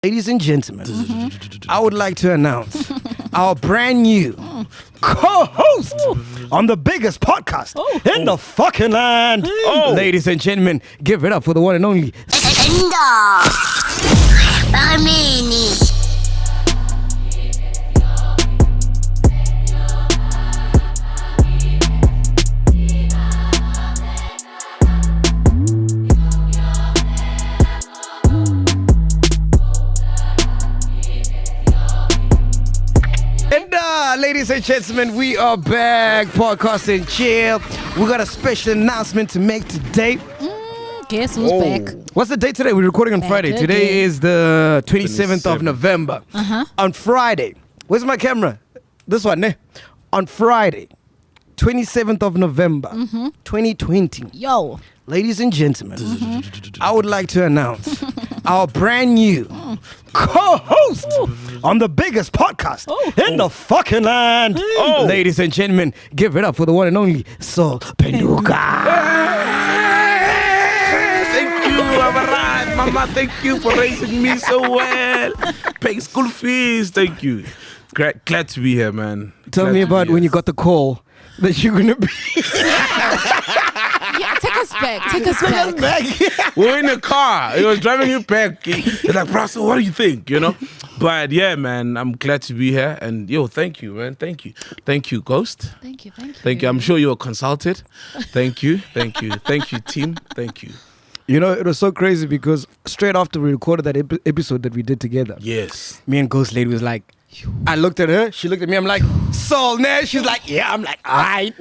Ladies and gentlemen, I would like to announce our brand new co-host on the biggest podcast in the fucking land. Ladies and gentlemen, give it up for the one and only ladies and gentlemen, we are back, podcast and chill. We got a special announcement to make today. Guess who's back? What's the date today? We're recording on Friday. Again. Today is the 27th of November. On Friday, where's my camera? This one, ne? On Friday, 27th of November, 2020. Yo. Ladies and gentlemen, I would like to announce our brand new co-host on the biggest podcast in the fucking land. Ladies and gentlemen, give it up for the one and only Sol Penuka. Thank you, Amaran. Mama, thank you for raising me so well. Paying school fees, thank you. Glad to be here, man. Tell me about when you got the call that you're going to be... Yeah, take us back. Take us back. We were in the car. He was driving you back. He's like, bro, so what do you think? You know? But yeah, man, I'm glad to be here. And yo, thank you, man. Thank you. Thank you, Ghost. Thank you. Thank you. I'm sure you were consulted. Thank you. Thank you. Thank you, team. Thank you. You know, it was so crazy because straight after we recorded that episode that we did together, yes, me and Ghost Lady was like, I looked at her, she looked at me, I'm like, Sol, nah. She's like, yeah. I'm like, all right.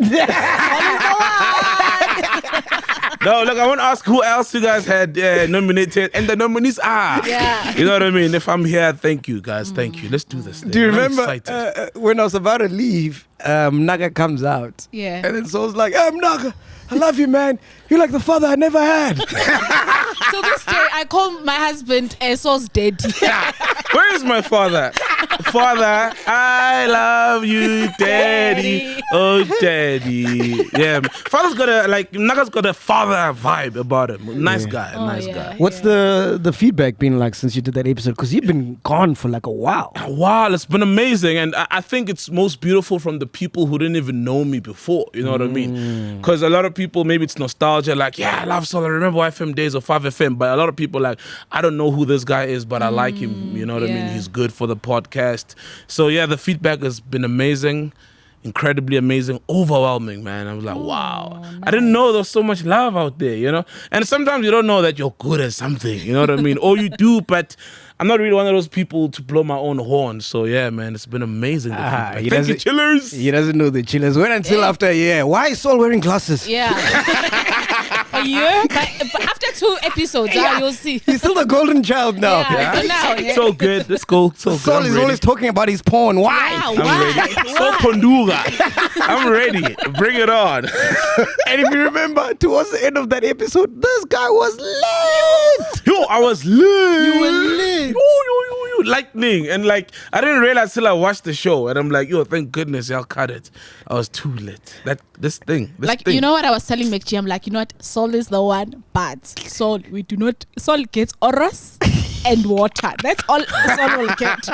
No, look, I want to ask who else you guys had nominated, and the nominees are. Yeah. You know what I mean? If I'm here, thank you, guys. Thank you. Let's do this thing. Do you I'm remember excited. when I was about to leave, Naga comes out. Yeah. And then Sol's like, Naga, I love you, man. You're like the father I never had. So this day, I call my husband Sol's daddy. Where is my father? Father, I love you, daddy. Oh, daddy. Yeah, father's got Naga's got a father vibe about him. Nice guy, guy. What's the feedback been like since you did that episode? Because you've been gone for like a while. Wow, it's been amazing. And I think it's most beautiful from the people who didn't even know me before. You know what I mean? Because a lot of people, maybe it's nostalgia, like, yeah, I love Sol. I remember YFM days of 5FM. But a lot of people like, I don't know who this guy is, but I like him. You know what I mean? He's good for the podcast. So yeah, the feedback has been amazing. Incredibly amazing, overwhelming, man. I was like, wow. Nice. I didn't know there was so much love out there, you know? And sometimes you don't know that you're good at something, you know what I mean? Or you do, but I'm not really one of those people to blow my own horn. So yeah, man, it's been amazing. Thank you, chillers. He doesn't know the chillers. Wait until after a year. Why is Sol wearing glasses? Yeah. A year? But after 2 episodes, you'll see. He's still the golden child now. It's all good. Let's go. Sol is always talking about his porn. Why? Yeah, I'm ready. So Pondura. I'm ready. Bring it on. And if you remember, towards the end of that episode, this guy was lit. Yo, I was lit. You were lit. Yo, lightning. And like, I didn't realize till I watched the show. And I'm like, yo, thank goodness y'all cut it. I was too lit. This thing. You know what I was telling MacG? I'm like, you know what? Sol is the one, but Sol gets auras and water. That's all Sol will get.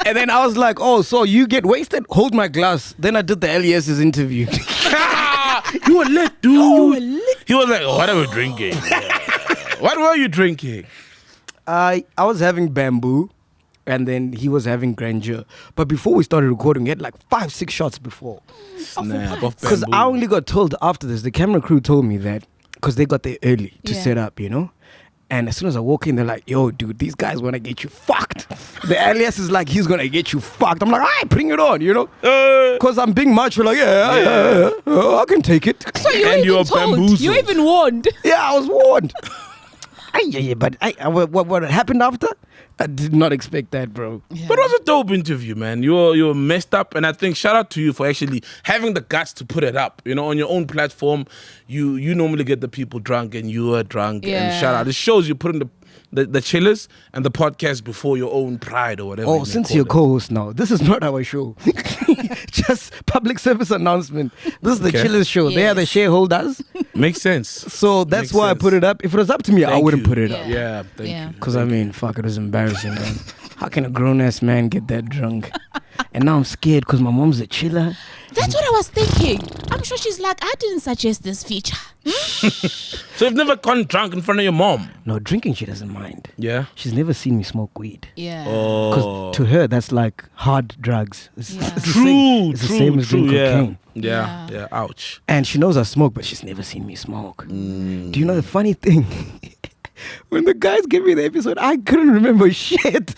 And then I was like, oh, so you get wasted? Hold my glass. Then I did the L.E.S interview. You were lit, dude. You were lit. He was like, what are we drinking? What were you drinking? I was having bamboo, and then he was having grandeur. But before we started recording, we had like 5-6 shots before. Because I only got told after this, the camera crew told me that, because they got there early to set up, you know? And as soon as I walk in, they're like, yo, dude, these guys want to get you fucked. The L.E.S is like, he's going to get you fucked. I'm like, all right, bring it on, you know? Because I'm being macho, like, I can take it. So you even warned. Yeah, I was warned. But what happened after? I did not expect that, bro. Yeah. But it was a dope interview, man. You were messed up, and I think shout out to you for actually having the guts to put it up. You know, on your own platform, you normally get the people drunk, and you were drunk. Yeah. And shout out. It shows you putting the chillers and the podcast before your own pride or whatever. Oh, since you're co-host now, this is not our show. Just public service announcement. This is the Okay. Chillers show. They are the Yes. shareholders. Makes sense. So that's Makes why sense. I put it up. If it was up to me, I Thank wouldn't you. put it up. Yeah, thank Yeah. you. Because I mean, fuck, it was embarrassing, man. How can a grown ass man get that drunk? And now I'm scared because my mom's a chiller. That's what I was thinking. I'm sure she's like, I didn't suggest this feature. So you've never gone drunk in front of your mom? No, drinking she doesn't mind. Yeah. She's never seen me smoke weed. Yeah. Because Oh. to her, that's like hard drugs. It's, Yeah. it's the same, it's the same as doing yeah. cocaine. Yeah, Yeah. yeah, ouch. And she knows I smoke, but she's never seen me smoke. Mm. Do you know the funny thing? When the guys gave me the episode, I couldn't remember shit.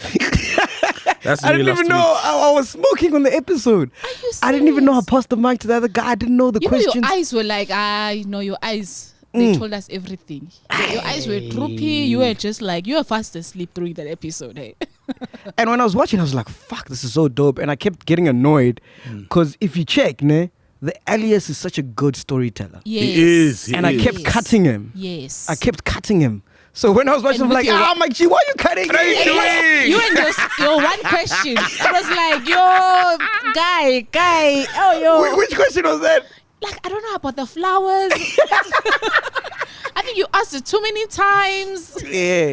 That's I didn't me even last know week. I was smoking on the episode. Are you I didn't even know I serious? passed the mic to the other guy. I didn't know the You know, questions. your eyes were like, I know your eyes. They told us everything. Your eyes were droopy. You were just like, you were fast asleep through that episode. Hey? And when I was watching, I was like, fuck, this is so dope. And I kept getting annoyed because if you check, the L.E.S is such a good storyteller. Yes. He is. He And I is. kept cutting him. Yes. I kept cutting him. So when I was watching, I'm And like, with your- MacG, why are you cutting What are you me? doing? You and your one question. It was like, yo, guy, oh, yo. Which question was that? Like, I don't know about the flowers. I think you asked it too many times. Yeah.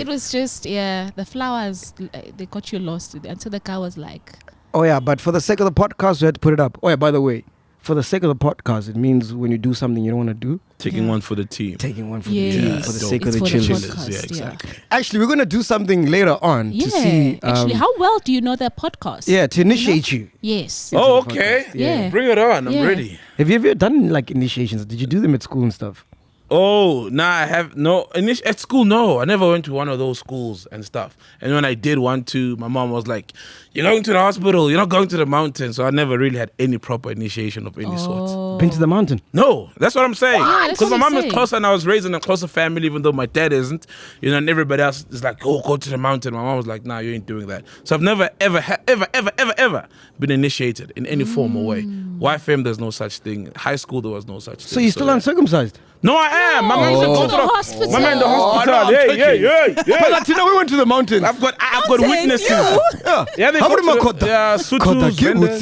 It was just, the flowers, they got you lost until the guy was like, Oh, yeah, but for the sake of the podcast, we had to put it up. Oh, yeah, by the way, for the sake of the podcast, it means when you do something you don't want to do, Taking one for the team. taking one for Yes. the team, for the dope. sake of It's the for the chillers. podcast. Yeah, yeah. exactly. Actually, we're going to do something later on Yeah, to see. actually, how well do you know that podcast? Yeah, to initiate you. Yes. Oh, to the okay. podcast. Yeah. Bring it on. I'm Yeah. ready. Have you ever done like initiations? Did you do them at school and stuff? Oh, nah, I have no. At school, no. I never went to one of those schools and stuff. And when I did want to, my mom was like, "You're going to the hospital. You're not going to the mountain." So I never really had any proper initiation of any sort. Been to the mountain? No, that's what I'm saying. Yeah, that's Because what my I'm mom is saying. closer, and I was raised in a closer family, even though my dad isn't. And everybody else is like, "Oh, go to the mountain." My mom was like, "Nah, you ain't doing that." So I've never, ever been initiated in any form or way. YFM, there's no such thing. High school, there was no such thing. So you're still yeah. uncircumcised? No, I am. My mom said, Oh. "Go To to the the hospital. My man in the hospital. no, I'm Hey. But Latino, we went to the mountain. I've got Mountain, witnesses. you. Yeah, they How go many more to kota? the, yeah, Sutus, Kota vendors.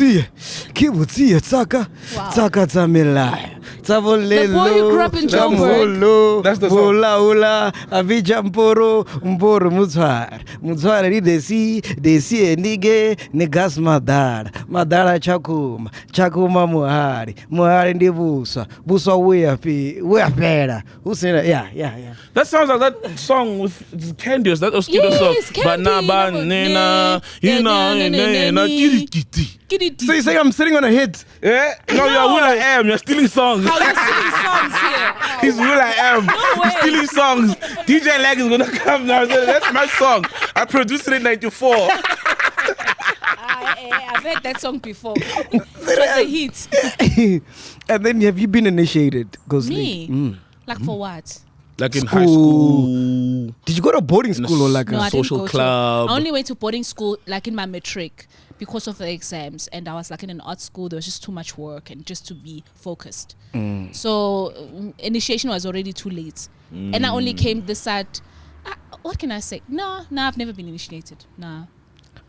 kibutsiye tsaka Wow. tsaka tsamela The boy who grew up in Joburg. That's the song. ula avija mporo mutswara ri desi enige negas madara chakuma muhari ndi buswa uyapera usina yeah. That sounds like that song with Candy. Is that Oskido Yes, song? Candy. Nena, So you're saying I'm sitting on a hit? Yeah? No, you're Will I Am. You're stealing songs. How you singing songs here? He's Will I Am. way. He's stealing songs. DJ Lag is gonna come now. That's my song. I produced it in '94. I've heard that song before. It was a hit. And then have you been initiated? Me? Like for what? Like in high school. Did you go to boarding school or like No, I a didn't social go club. I only went to boarding school like in my matric because of the exams, and I was like in an art school. There was just too much work and just to be focused. So initiation was already too late, and I only came this side. What can I say? No, I've never been initiated. Nah.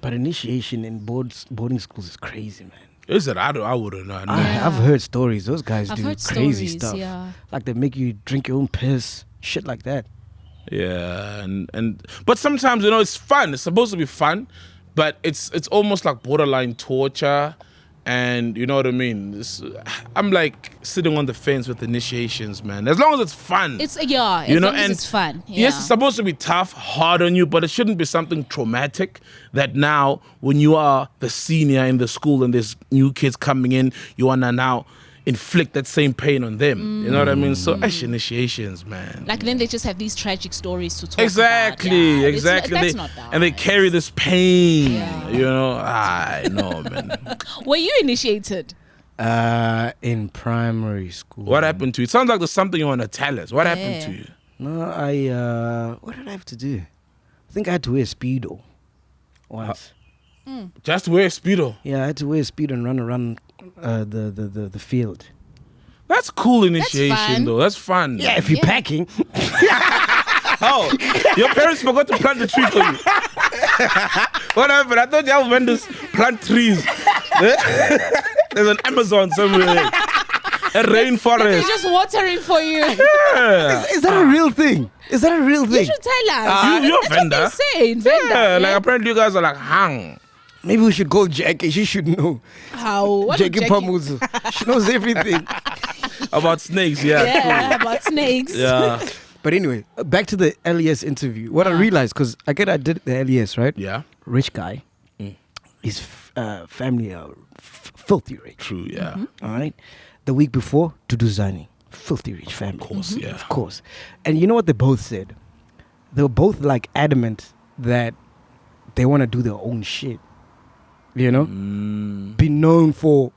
But initiation in boarding schools is crazy, man. Is it? I wouldn't know. I've heard stories. Those guys I've do heard crazy stories, stuff. yeah. Like they make you drink your own piss, shit like that. Yeah, and but sometimes it's fun. It's supposed to be fun, but it's almost like borderline torture, and you know what I mean. I'm like sitting on the fence with initiations, man. As long as it's fun, It's as long as it's fun. Yeah. Yes, it's supposed to be tough, hard on you, but it shouldn't be something traumatic that now when you are the senior in the school and there's new kids coming in, you wanna now inflict that same pain on them. You know what I mean? So initiations, man. Like then they just have these tragic stories to talk Exactly. about. Yeah, Exactly. That's not that. And they carry this pain. Yeah. You know, I know, man. Were you initiated? In primary school. What happened to you? It sounds like there's something you want to tell us. What happened to you? No, what did I have to do? I think I had to wear Speedo once. Just wear Speedo. Yeah, I had to wear Speedo and run around the field. That's cool initiation, fun. though. That's fun. Yeah, if you're Yeah. packing. Oh, your parents forgot to plant the tree for you. What happened? I thought y'all vendors plant trees. There's an Amazon somewhere. A rainforest. They're just watering for you. Yeah. Is that a real thing? Is that a real You thing? should tell us. You're That's vendor. what they say. Vendor. Yeah, like apparently you guys are like hang. Maybe we should call Jackie. She should know. How? What Jackie Jackie? Pamuzu. She knows everything. About snakes, yeah. Yeah, about snakes. Yeah. But anyway, back to the L.E.S interview. What I realized, because I did the L.E.S, right? Yeah. Rich guy. His family are filthy rich. True, yeah. All right. The week before, Duduzani. Filthy rich family. Of course, yeah. Of course. And you know what they both said? They were both like adamant that they want to do their own shit. You know? Be known for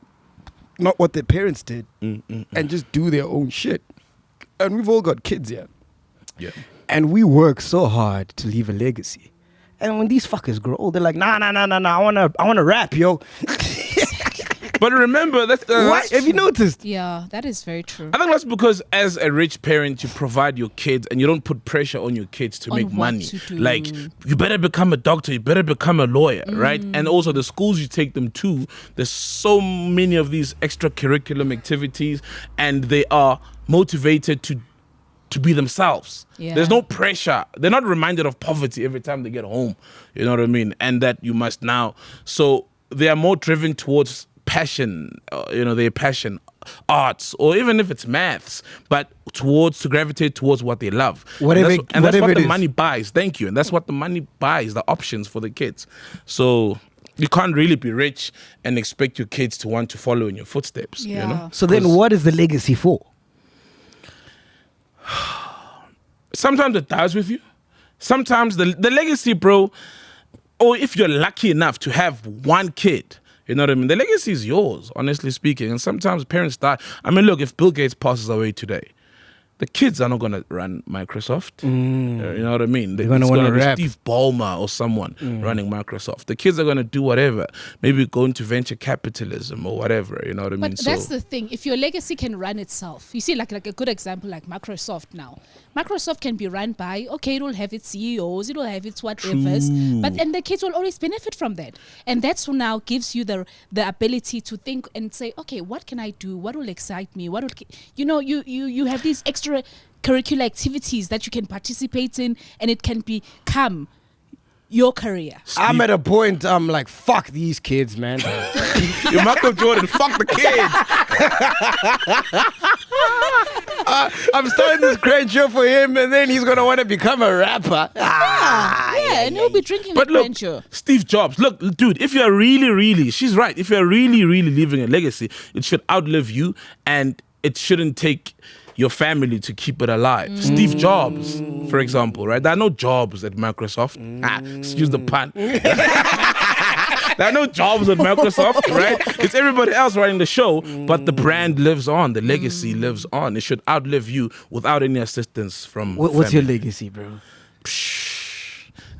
not what their parents did and just do their own shit. And we've all got kids here. Yeah. And we work so hard to leave a legacy. And when these fuckers grow old, they're like, nah, I wanna rap, yo. But remember, that's What? Have you noticed? Yeah, that is very true. I think that's because as a rich parent, you provide your kids and you don't put pressure on your kids to On make what money. to do. Like, you better become a doctor, you better become a lawyer, right? And also the schools you take them to, there's so many of these extracurriculum activities and they are motivated to be themselves. Yeah. There's no pressure. They're not reminded of poverty every time they get home. You know what I mean? And that you must now. So they are more driven towards passion, their passion, arts, or even if it's maths, but to gravitate towards what they love. Whatever and that's what it the is. money buys. Thank you. And that's what the money buys, the options for the kids. So you can't really be rich and expect your kids to want to follow in your footsteps. Yeah. You know? So then what is the legacy for? Sometimes it dies with you. Sometimes the legacy, bro, or if you're lucky enough to have one kid, you know what I mean? The legacy is yours, honestly speaking. And sometimes parents die. I mean, look, if Bill Gates passes away today, the kids are not going to run Microsoft. You know what I mean? They're gonna It's wanna gonna be rap. Steve Ballmer or someone running Microsoft. The kids are going to do whatever. Maybe go into venture capitalism or whatever. You know what I mean? But that's the thing. If your legacy can run itself, you see, like a good example, like Microsoft now. Microsoft can be run by, okay, it will have its CEOs, it will have its whatevers, and the kids will always benefit from that. And that's what now gives you the ability to think and say, okay, what can I do? What will excite me? What will, you have these extra curricular activities that you can participate in, and it can become your career. I'm at a point, I'm like, fuck these kids, man. You're Michael Jordan, fuck the kids. I'm starting this great show for him, and then he's gonna want to become a rapper. Yeah, and he'll be drinking But the look, Grancho. Steve Jobs, look, dude, if you're really, she's right. If you're really leaving a legacy, it should outlive you and it shouldn't take your family to keep it alive. Steve Jobs, for example, right? There are no jobs at Microsoft. Excuse the pun. There are no jobs at Microsoft, right? It's everybody else running the show, but the brand lives on. The legacy lives on. It should outlive you without any assistance from What's your family. legacy, bro?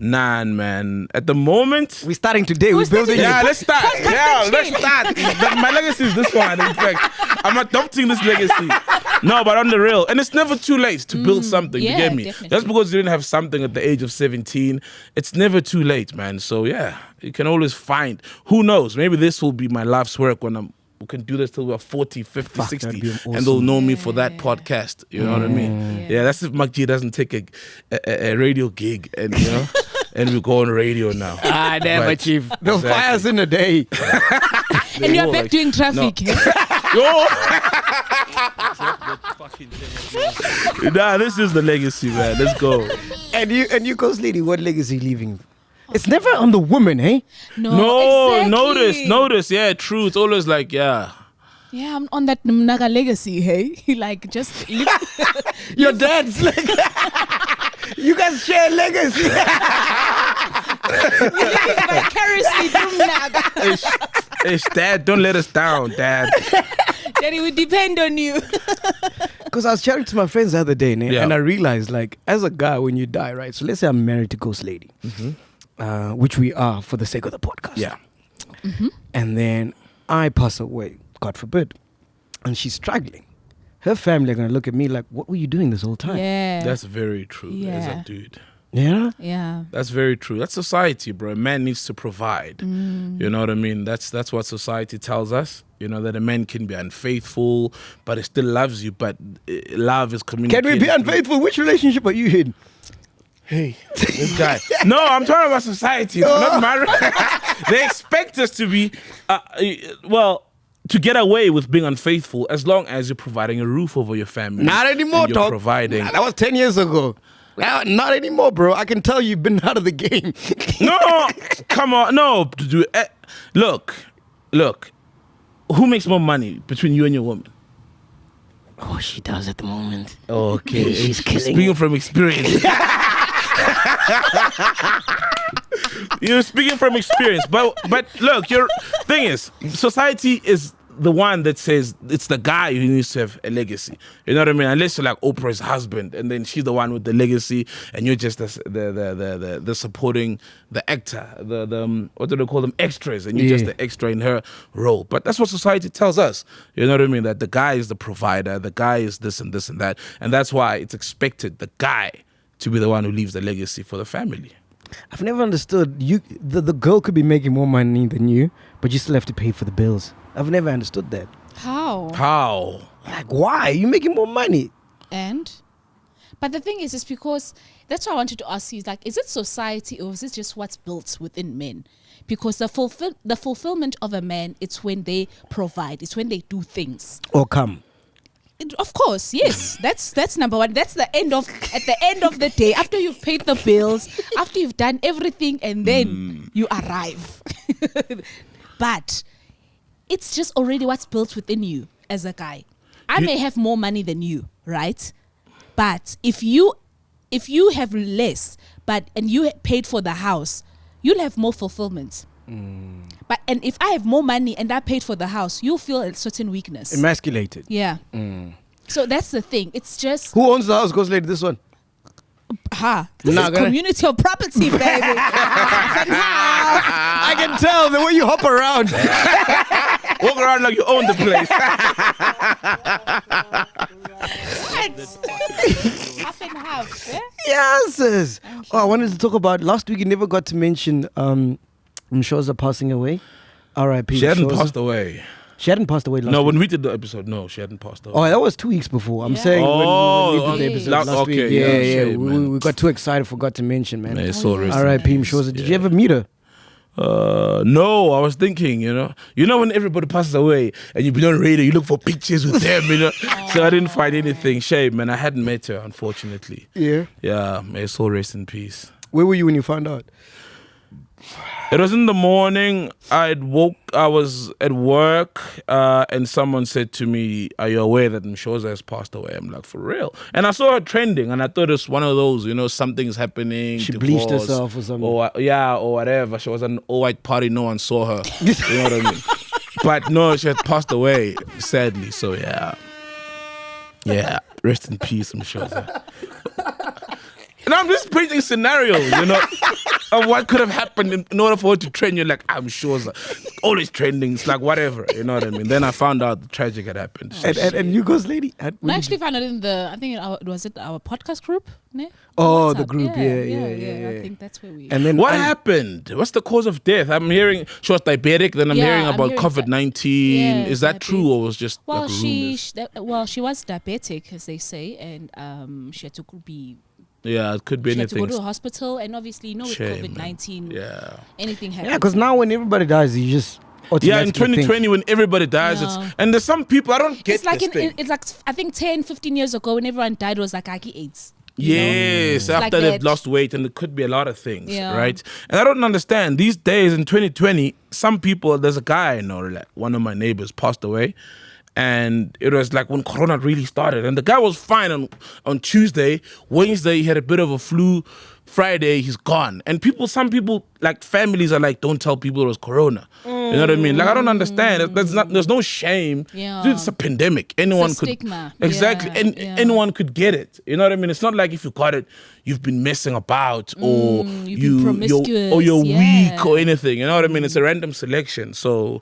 None, man. At the moment, We're starting today. We're building yeah, it. let's start. Yeah, let's start. My legacy is this one. In fact, I'm adopting this legacy. No, but on the real. And it's never too late to build something. Yeah, you get me? definitely. Just because you didn't have something at the age of 17, it's never too late, man. So yeah, you can always find. Who knows? Maybe this will be my life's work when we can do this till we're 40, 50, Fuck, 60. that'd be awesome. And they'll know me for that podcast. You know what I mean? Yeah, that's if MacG doesn't take a radio gig and, and we go on radio now. Damn, Right. Chief. They'll Exactly. fire us in a day. And you're will, back like, doing traffic. Yo! Nah, this is the legacy, man. Let's go. And you, Ghost Lady, what legacy you leaving? It's never on the woman, eh? No, exactly. notice. Yeah, true. It's always like, yeah. Yeah, I'm on that Mnaga legacy, hey? Like, just live. Your dad's legacy. You guys share legacy. vicariously through Mnaga. Ish, Dad, don't let us down, Dad. Daddy, we depend on you. Because I was chatting to my friends the other day, Yeah. and I realized, like, as a guy, when you die, right? So let's say I'm married to Ghost Lady, which we are for the sake of the podcast. Yeah. And then I pass away, God forbid, and she's struggling. Her family are going to look at me like, what were you doing this whole time? Yeah. That's very true as Yeah. a dude. Yeah. Yeah. That's very true. That's society, bro. A man needs to provide. You know what I mean? That's what society tells us. You know, that a man can be unfaithful, but he still loves you. But love is communicated. Can we be unfaithful? Which relationship are you in? Hey, this guy. No, I'm talking about society. Not marriage. They expect us to be, to get away with being unfaithful as long as you're providing a roof over your family. Not anymore, you're dog. Providing. That was 10 years ago. Not anymore, bro. I can tell you've been out of the game. No, come on. No, dude. Look. Who makes more money between you and your woman? Oh, she does at the moment. Okay. She's killing Speaking from experience. You're speaking from experience. But look, your thing is, society is the one that says it's the guy who needs to have a legacy. You know what I mean? Unless you're like Oprah's husband, and then she's the one with the legacy, and you're just the supporting, the actor, the what do they call them, extras, and you're just the extra in her role. But that's what society tells us. You know what I mean? That the guy is the provider, the guy is this and this and that, and that's why it's expected the guy to be the one who leaves the legacy for the family. I've never understood the girl could be making more money than you, but you still have to pay for the bills. I've never understood that. How? Like, why? You're making more money. But the thing is because that's what I wanted to ask you. Like, is it society or is it just what's built within men? Because the fulfillment of a man, it's when they provide. It's when they do things. Or come. Of course, yes. That's number one. That's at the end of the day, after you've paid the bills, after you've done everything, and then you arrive. But it's just already what's built within you as a guy. I may have more money than you, right? But if you have less, and you paid for the house, you'll have more fulfillment. And if I have more money and I paid for the house, you'll feel a certain weakness. Emasculated. Yeah. So that's the thing. It's just who owns the house, Ghost Lady? This one. This is community of property, baby. I can tell the way you hop around. Walk around like you own the place. Half and half. Yeah? Yes. Oh, I wanted to talk about last week. You never got to mention Mshoza passing away. R.I.P. She hadn't passed away. She hadn't passed away last week. No, when we did the episode, no, she hadn't passed away. Oh, that was 2 weeks before. I'm saying when we did the episode last week. Yeah. We got too excited, forgot to mention, man. R.I.P. Mshoza. Did you ever meet her? No, I was thinking, you know when everybody passes away and you've been on radio, you look for pictures with them, So I didn't find anything. Shame, man. I hadn't met her, unfortunately. Yeah. Yeah, may her soul rest in peace. Where were you when you found out? It was in the morning. I was at work, and someone said to me, "Are you aware that Mshoza has passed away?" I'm like, "For real?" And I saw her trending, and I thought it was one of those, something's happening. She bleached herself or something. Or whatever. She was at an all-white party. No one saw her. You know what I mean? But no, she had passed away, sadly. So yeah. Rest in peace, Mshoza. And I'm just painting scenarios, of what could have happened in order for her to trend. You're like, I'm sure, always trending. It's like whatever, you know what I mean? Then I found out the tragic had happened. And you Ghost Lady? I actually found it in our podcast group? Ne? Oh, the group, yeah. I think that's where we. And then what happened? What's the cause of death? I'm hearing she was diabetic. Then I'm hearing about COVID-19. Is that true, or was just she was diabetic, as they say, and she had to be. Yeah, it could be anything. She had to go to a hospital, and obviously, with COVID-19, anything happens. Yeah, because now when everybody dies, you just in 2020 when everybody dies, and there's some people, I don't get it's like I think 10, 15 years ago when everyone died, it was like AIDS. Yes, after they've lost weight, and it could be a lot of things, right? And I don't understand. These days in 2020, some people, there's a guy I know, like one of my neighbors passed away. And it was like when Corona really started. And the guy was fine on Tuesday. Wednesday, he had a bit of a flu. Friday, he's gone. And some people, like families are like, don't tell people it was Corona. You know what I mean? Like, I don't understand. There's no shame. Yeah. Dude, it's a pandemic. Anyone it's a stigma. Exactly. Anyone could get it. You know what I mean? It's not like if you got it, you've been messing about or you're promiscuous. You're weak or anything. You know what I mean? It's a random selection. So,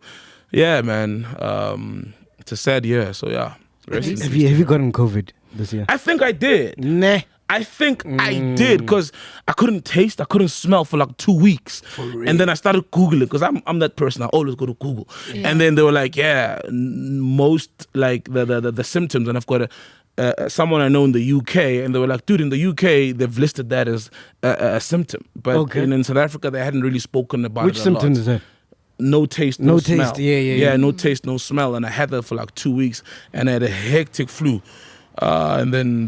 yeah, man. It's a sad year, so yeah. Have you gotten COVID this year? I think I did. Nah. I think I did because I couldn't taste, I couldn't smell for like 2 weeks. And then I started Googling because I'm that person. I always go to Google. Yeah. And then they were like, most like the symptoms. And I've got someone I know in the UK, and they were like, dude, in the UK, they've listed that as a symptom. But in South Africa, they hadn't really spoken about Which it a symptom lot. is that? No taste, no smell. Taste, yeah. No taste, no smell. And I had that for like 2 weeks, and I had a hectic flu. And then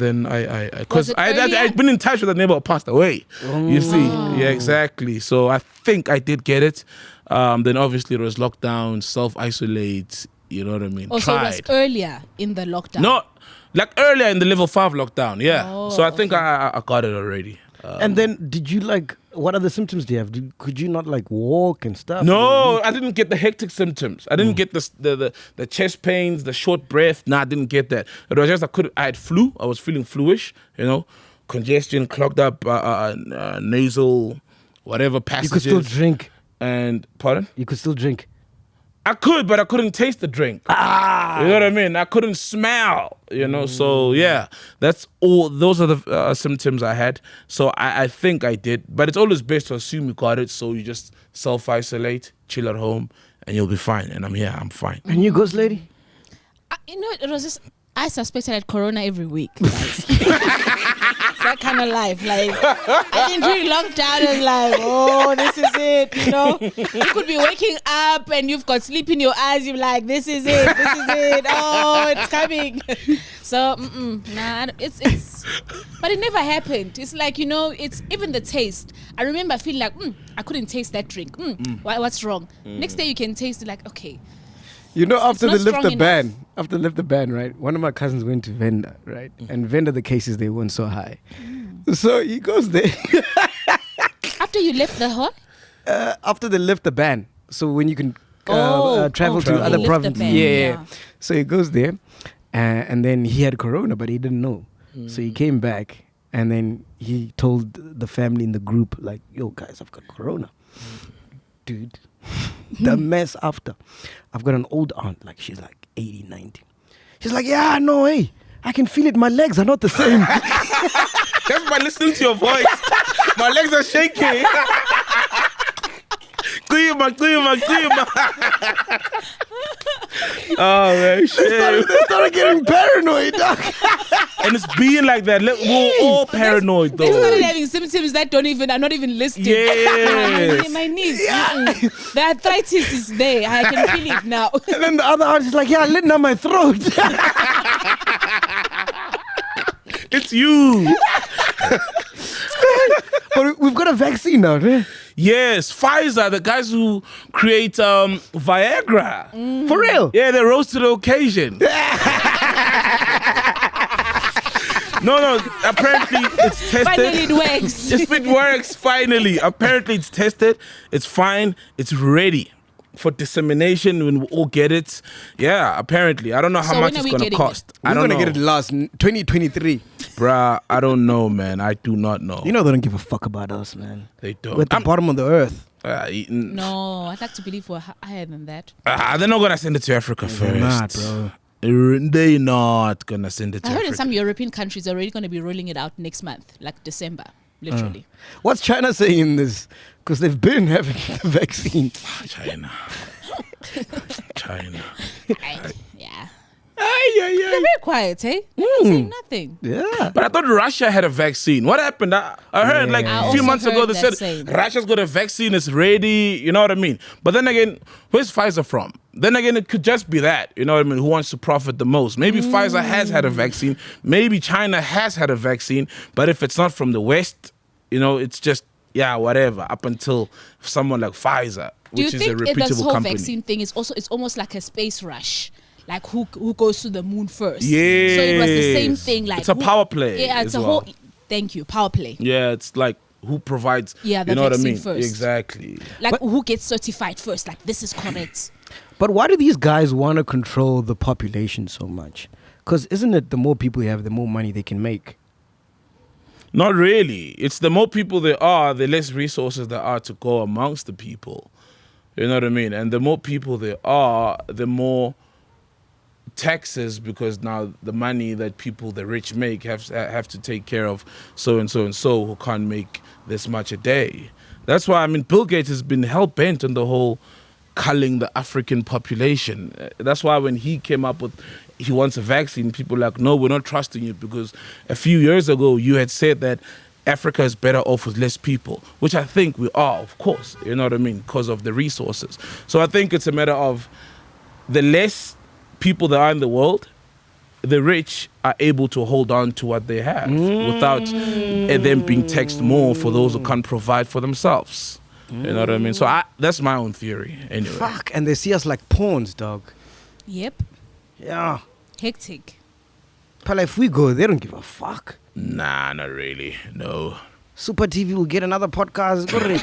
because I'd been in touch with a neighbor who passed away. You see, yeah, exactly. So I think I did get it. Then obviously it was lockdown, self-isolate. You know what I mean? Also, it was earlier in the lockdown. No, like earlier in the level 5 lockdown. Yeah. So I think I got it already. And then did you like? What other symptoms do you have? Could you not like walk and stuff? No, I didn't get the hectic symptoms. I didn't get the chest pains, the short breath. I didn't get that. It was just I had flu. I was feeling fluish, congestion, clogged up nasal, whatever passages. You could still drink. And pardon? You could still drink. I could, but I couldn't taste the drink. You know what I mean? I couldn't smell, So, yeah, that's all. Those are the symptoms I had. So I think I did. But it's always best to assume you got it. So you just self-isolate, chill at home, and you'll be fine. And I'm here. I'm fine. And you, ghost lady? It was just... I suspected I had corona every week. It's that kind of life. Like, I didn't really lock down and like, oh, this is it. You could be waking up and you've got sleep in your eyes. You're like, this is it. Oh, it's coming. So, it's. But it never happened. It's like, it's even the taste. I remember feeling like, I couldn't taste that drink. What's wrong? Next day you can taste it like, okay. After they lift the ban, right? One of my cousins went to Venda, right? And Venda, the cases, they weren't so high. So he goes there. After you left the what? After they lift the ban. So when you can travel to other provinces. Yeah. So he goes there. And then he had corona, but he didn't know. So he came back. And then he told the family in the group, like, yo, guys, I've got corona. Dude. The mess after. I've got an old aunt, like she's like 80, 90. She's like, yeah, no way. I can feel it. My legs are not the same. Just by listening to your voice, my legs are shaking. Oh man, shit. They started getting paranoid, dog. And it's being like that. We're all paranoid though. They started having symptoms that are not even listed. Yeah. My knees. The arthritis is there. I can feel it now. And then the other aunt is like, yeah, lit down my throat. It's you. But we've got a vaccine now, right? Yes, Pfizer, the guys who create Viagra. For real? Yeah, they rose to the occasion. No, apparently it's tested. Finally it works. It works, finally. Apparently it's tested, it's fine, it's ready for dissemination when we all get it. Yeah, apparently. I don't know how much it's going to cost. We're going to get it last 2023. Bruh, I don't know, man. I do not know. They don't give a fuck about us, man. They don't. We're at the bottom of the earth. No, I'd like to believe we're higher than that. They're not going to send it to Africa first. They're not, bro. They're not going to send it to I Africa. heard in some European countries are already going to be rolling it out next month, like December, literally. What's China saying in this? Because they've been having the vaccine. China. Yeah. They're They're very quiet, eh? They're not saying nothing. Yeah. But I thought Russia had a vaccine. What happened? I heard like a few months ago they said Russia's got a vaccine, it's ready. You know what I mean? But then again, where's Pfizer from? Then again, it could just be that. You know what I mean? Who wants to profit the most? Maybe Pfizer has had a vaccine. Maybe China has had a vaccine. But if it's not from the West, it's just, whatever. Up until someone like Pfizer, which is a reputable company. Do you think this whole vaccine thing is also, it's almost like a space rush? Like who goes to the moon first? Yeah. So it was the same thing. Like it's a power play. Yeah, it's a whole. Thank you, power play. Yeah, it's like who provides. Yeah, the you know what I vaccine mean? First. Exactly. Like who gets certified first? Like this is correct. But why do these guys want to control the population so much? Because isn't it the more people you have, the more money they can make? Not really. It's the more people there are, the less resources there are to go amongst the people. You know what I mean? And the more people there are, the more taxes because now the money that the rich make have to take care of so and so who can't make this much a day. That's why, I mean, Bill Gates has been hell-bent on the whole culling the African population. That's why when he came up with he wants a vaccine, people are like, no, we're not trusting you because a few years ago you had said that Africa is better off with less people, which I think we are, of course, you know what I mean, because of the resources. So I think it's a matter of the less people there are in the world, the rich are able to hold on to what they have without them being taxed more for those who can't provide for themselves. You know what I mean? So that's my own theory, anyway. Fuck, and they see us like pawns, dog. Yep. Yeah. Hectic. But if we go, they don't give a fuck. Nah, not really. No. Super TV will get another podcast. Go ready.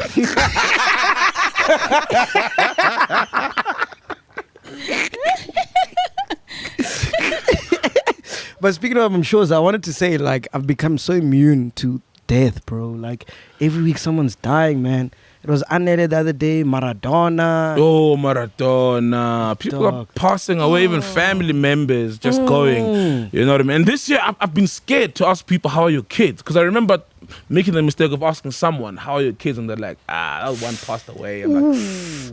But speaking of shows, I wanted to say, like, I've become so immune to death, bro. Like, every week someone's dying, man. It was Animator the other day, Maradona. Oh, Maradona. People are passing away, even family members just going. You know what I mean? And this year, I've been scared to ask people, how are your kids? Because I remember making the mistake of asking someone, how are your kids? And they're like, that one passed away. I'm like,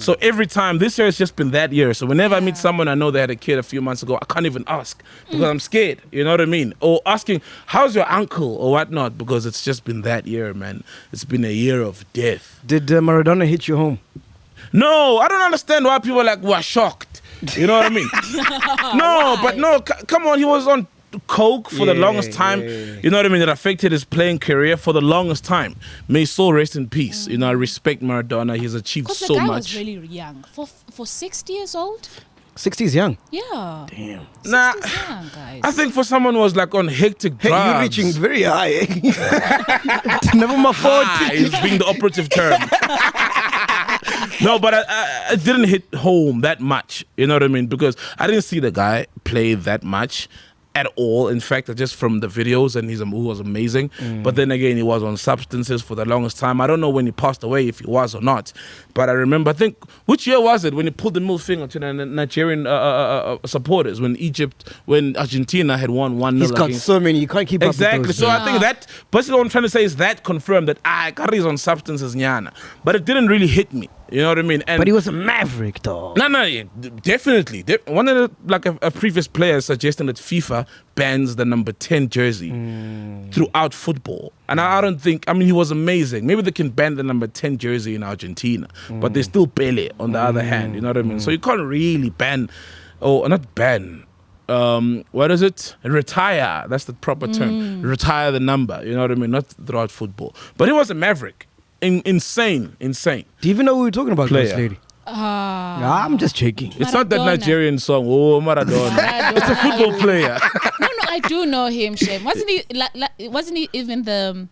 so every time, this year has just been that year. So whenever I meet someone I know they had a kid a few months ago, I can't even ask because I'm scared. You know what I mean? Or asking, how's your uncle or whatnot? Because it's just been that year, man. It's been a year of death. Did Maradona hit you home? No, I don't understand why people were shocked. You know what I mean? No, but no, come on. He was on coke for the longest time. You know what I mean? It affected his playing career for the longest time. May his soul rest in peace. You know, I respect Maradona. He's achieved so much. Because the guy was really young. For 60 years old? 60 is young. Yeah. Damn. Nah, young, guys. I think for someone who was like on hectic drugs. Hey, you're reaching very high. Never my fault. Is being the operative term. No, but I didn't hit home that much. You know what I mean? Because I didn't see the guy play that much at all. In fact, just from the videos, and he was amazing. But then again, he was on substances for the longest time. I don't know when he passed away, if he was or not. But I remember, I think, which year was it when he pulled the middle finger to the Nigerian supporters when Argentina had won 1-0? He's got so many, you can't keep up with those. Exactly. So I think that, basically what I'm trying to say is that confirmed that Kari's on substances, nyana. But it didn't really hit me. You know what I mean? But he was a maverick, though. No, yeah, definitely. One of a previous player suggesting that FIFA bans the number 10 jersey throughout football. And I don't think, he was amazing. Maybe they can ban the number 10 jersey in Argentina, but they still Pele on the other hand. You know what I mean? So you can't really ban, not ban. What is it? Retire. That's the proper term. Retire the number. You know what I mean? Not throughout football. But he was a maverick. Insane. Do you even know who we're talking about, this lady? I'm just checking. It's not that Nigerian song. Oh, Maradona. It's a football player. No, I do know him, Shem. Wasn't he even the...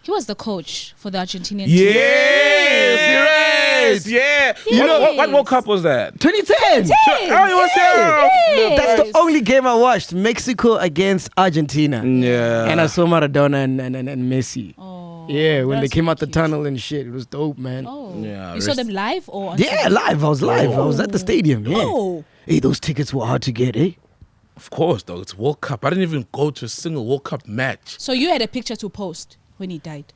He was the coach for the Argentinian team. Yes, yeah. You know, what World Cup was that? 2010. Oh, he was there. Yes. That's the only game I watched. Mexico against Argentina. Yeah. And I saw Maradona and Messi. Oh, Yeah, when they came out the cute. tunnel and shit. It was dope, man. Oh. Yeah, You saw them live or on Yeah, live. I was live. I was at the stadium. Yeah. Oh. Hey, those tickets were hard to get, eh? Of course, though. It's World Cup. I didn't even go to a single World Cup match. So you had a picture to post when he died?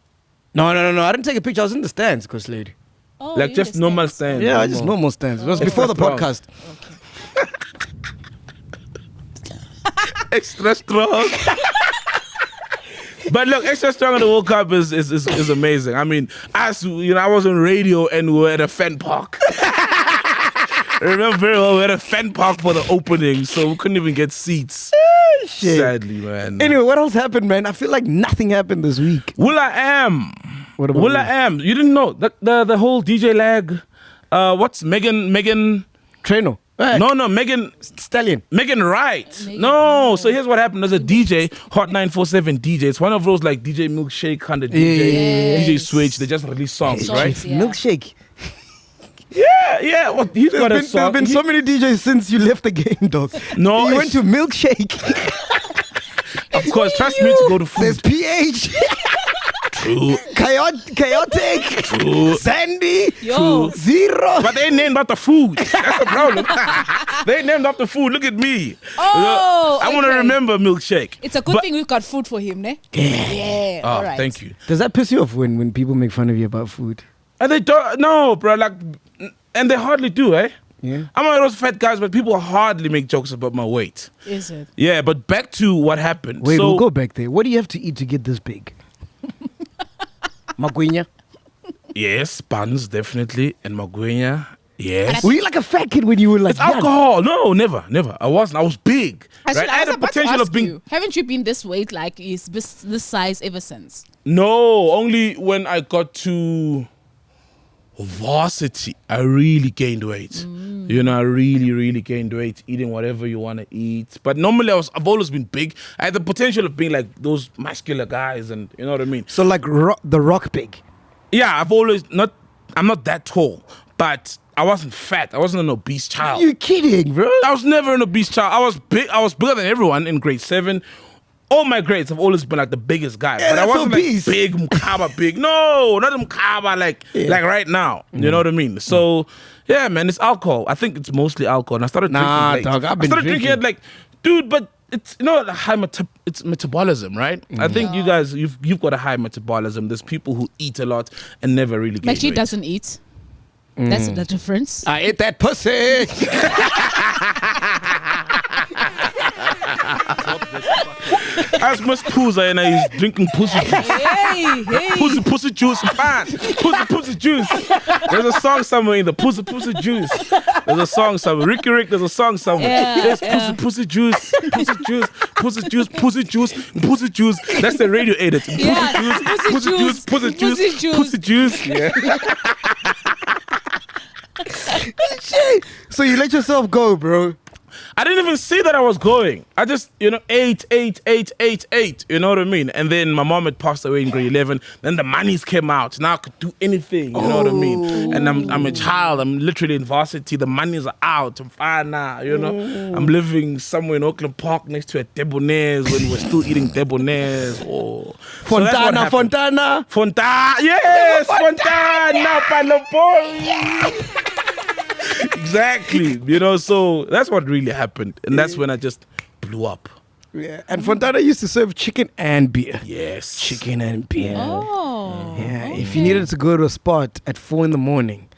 No. I didn't take a picture. I was in the stands, Coach Lady. Oh, Like you just understand. normal stand. Yeah, just normal stands. It was before the podcast. Extra strong. But look, Extra Strong at the World Cup is amazing. I was on radio and we were at a fan park. I remember very well, we had a fan park for the opening, so we couldn't even get seats. Shit. Sadly, man. Anyway, what else happened, man? I feel like nothing happened this week. Will.i.am. What about Will.i.am? You didn't know the whole DJ lag. What's Megan? Treno. No, Megan Stallion. Megan Wright. Megan, No, so here's what happened. There's a DJ, Hot 947 DJ. It's one of those like DJ Milkshake kind of DJ, Yes. DJ Switch. They just release songs, right? Yeah. Milkshake. Yeah. Well, he's got a There's song. been so many DJs since you left the game, dog. No, You went to Milkshake. of course, trust me to go to food. There's PH. True. Chaotic. True. Sandy. Yo. Zero. But they ain't named after food. That's the problem. They ain't named after food. Look at me. Oh, I want to okay. remember milkshake. It's a good thing we've got food for him, ne? Yeah. Oh, All right. thank you. Does that piss you off when people make fun of you about food? And they don't. No, bro. Like, and they hardly do, eh? Yeah. I'm one of those fat guys, but people hardly make jokes about my weight. Is it? Yeah, but back to what happened. Wait, so, we'll go back there. What do you have to eat to get this big? Magwinya? yes, buns definitely, and magwenya. Yes. Were you like a fat kid when you were like It's alcohol. No, never. I wasn't. I was big. Actually, right? I had was the about to potential ask of being. you, haven't you been this weight, like is this size ever since? No, only when I got to varsity, I really gained weight. You know, I really gained weight eating whatever you want to eat. But normally I've always been big. I had the potential of being like those muscular guys, and you know what I mean. So like the rock big. Yeah, I'm not that tall, but I wasn't fat. I wasn't an obese child. You kidding, bro? I was never an obese child. I was big. I was bigger than everyone in grade 7. All my grades have always been like the biggest guy. Yeah, but I that's wasn't obese. like big mkaba big. No, not mkaba like right now. You know what I mean? So yeah, man, it's alcohol. I think it's mostly alcohol. And I started drinking late. Dog, I started drinking it like, dude, but it's it's metabolism, right? I think you guys you've got a high metabolism. There's people who eat a lot and never really gain MacG weight. doesn't eat. That's the difference. I ate that pussy. As much Pooza and he's drinking pussy juice. Hey. Pussy juice, man. Pussy juice. There's a song somewhere in the pussy juice. There's a song somewhere. Rick, there's a song somewhere. Yeah, There's pussy juice. Pussy juice. That's the radio edit. Yeah, Pussy juice. Yeah. Shit. So you let yourself go, bro. I didn't even see that I was going. I just, ate. You know what I mean? And then my mom had passed away in grade 11. Then the monies came out. Now I could do anything. You know what I mean? And I'm a child. I'm literally in varsity. The monies are out. I'm fine now. You know? I'm living somewhere in Auckland Park next to a debonaise when we're still eating debonaise. Oh. Fontana. Yes, Fontana, Palopo. Exactly, so that's what really happened, and that's when I just blew up. Yeah, and Fontana used to serve chicken and beer. Yes, Chicken and beer. Oh. Yeah, if you needed to go to a spot at 4 a.m,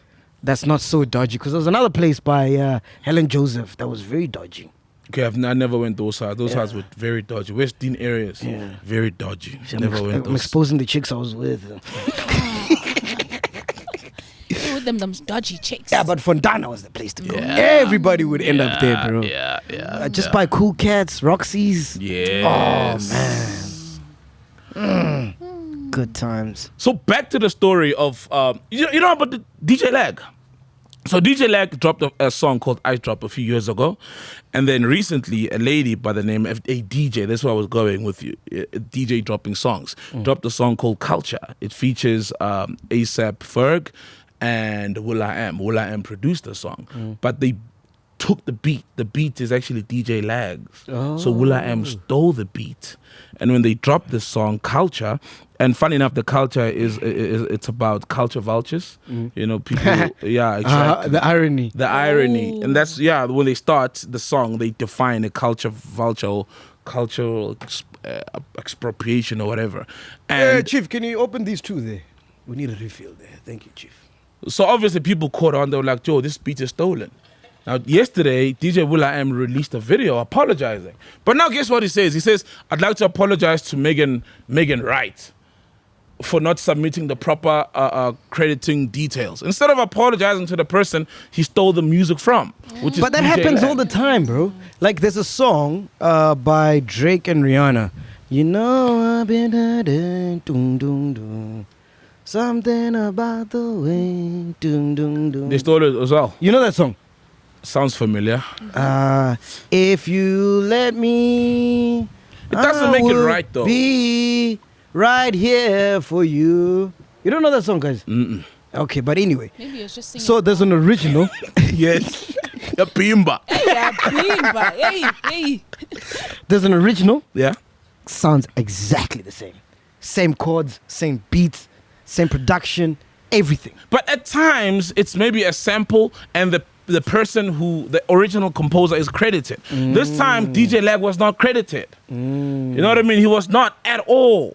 that's not so dodgy, because there was another place by Helen Joseph that was very dodgy. Okay, I never went those sides. Those sides were very dodgy. West Dean areas, very dodgy. Never went those. I'm exposing the chicks I was with. With them dodgy chicks. Yeah, but Fontana was the place to go. Yeah. Everybody would end up there, bro. Yeah. Just by Cool Cats, Roxy's. Yes. Oh, man. Good times. So back to the story of, you know about the DJ Lag. So DJ Lag dropped a song called Ice Drop a few years ago. And then recently, a lady by the name of a DJ, that's where I was going with you, a DJ dropping songs, dropped a song called Culture. It features A$AP Ferg and will.i.am. will.i.am produced the song, but they took the beat. The beat is actually DJ Lag's. So will.i.am stole the beat. And when they dropped the song Culture, and funny enough, the culture it's about culture vultures. People, exactly. The irony. The irony. And that's, when they start the song, they define a culture vulture or cultural expropriation or whatever. And Chief, can you open these two there? We need a refill there. Thank you, Chief. so obviously people caught on. They were like, Joe, this beat is stolen. Now, yesterday, DJ will.i.am released a video apologizing. But now guess what he says? He says, I'd like to apologize to Megan Wright for not submitting the proper crediting details. Instead of apologizing to the person he stole the music from, which is But that DJ happens Lag. all the time, bro. Like, there's a song by Drake and Rihanna. You know I've been hurting, doom, doom, doom. Something about the way, doom, doom, doom. They stole it as well. You know that song? Sounds familiar. If you let me, It doesn't make it right, though. Be right here for you. You don't know that song, guys? Mm-mm. Okay, but anyway. Maybe you're just singing. So there's an original. Yes. A bimba. Hey. There's an original. Yeah. Sounds exactly the same. Same chords, same beats, same production, everything. But at times, it's maybe a sample and the person who, the original composer is credited. This time, DJ Lag was not credited. You know what I mean? He was not at all.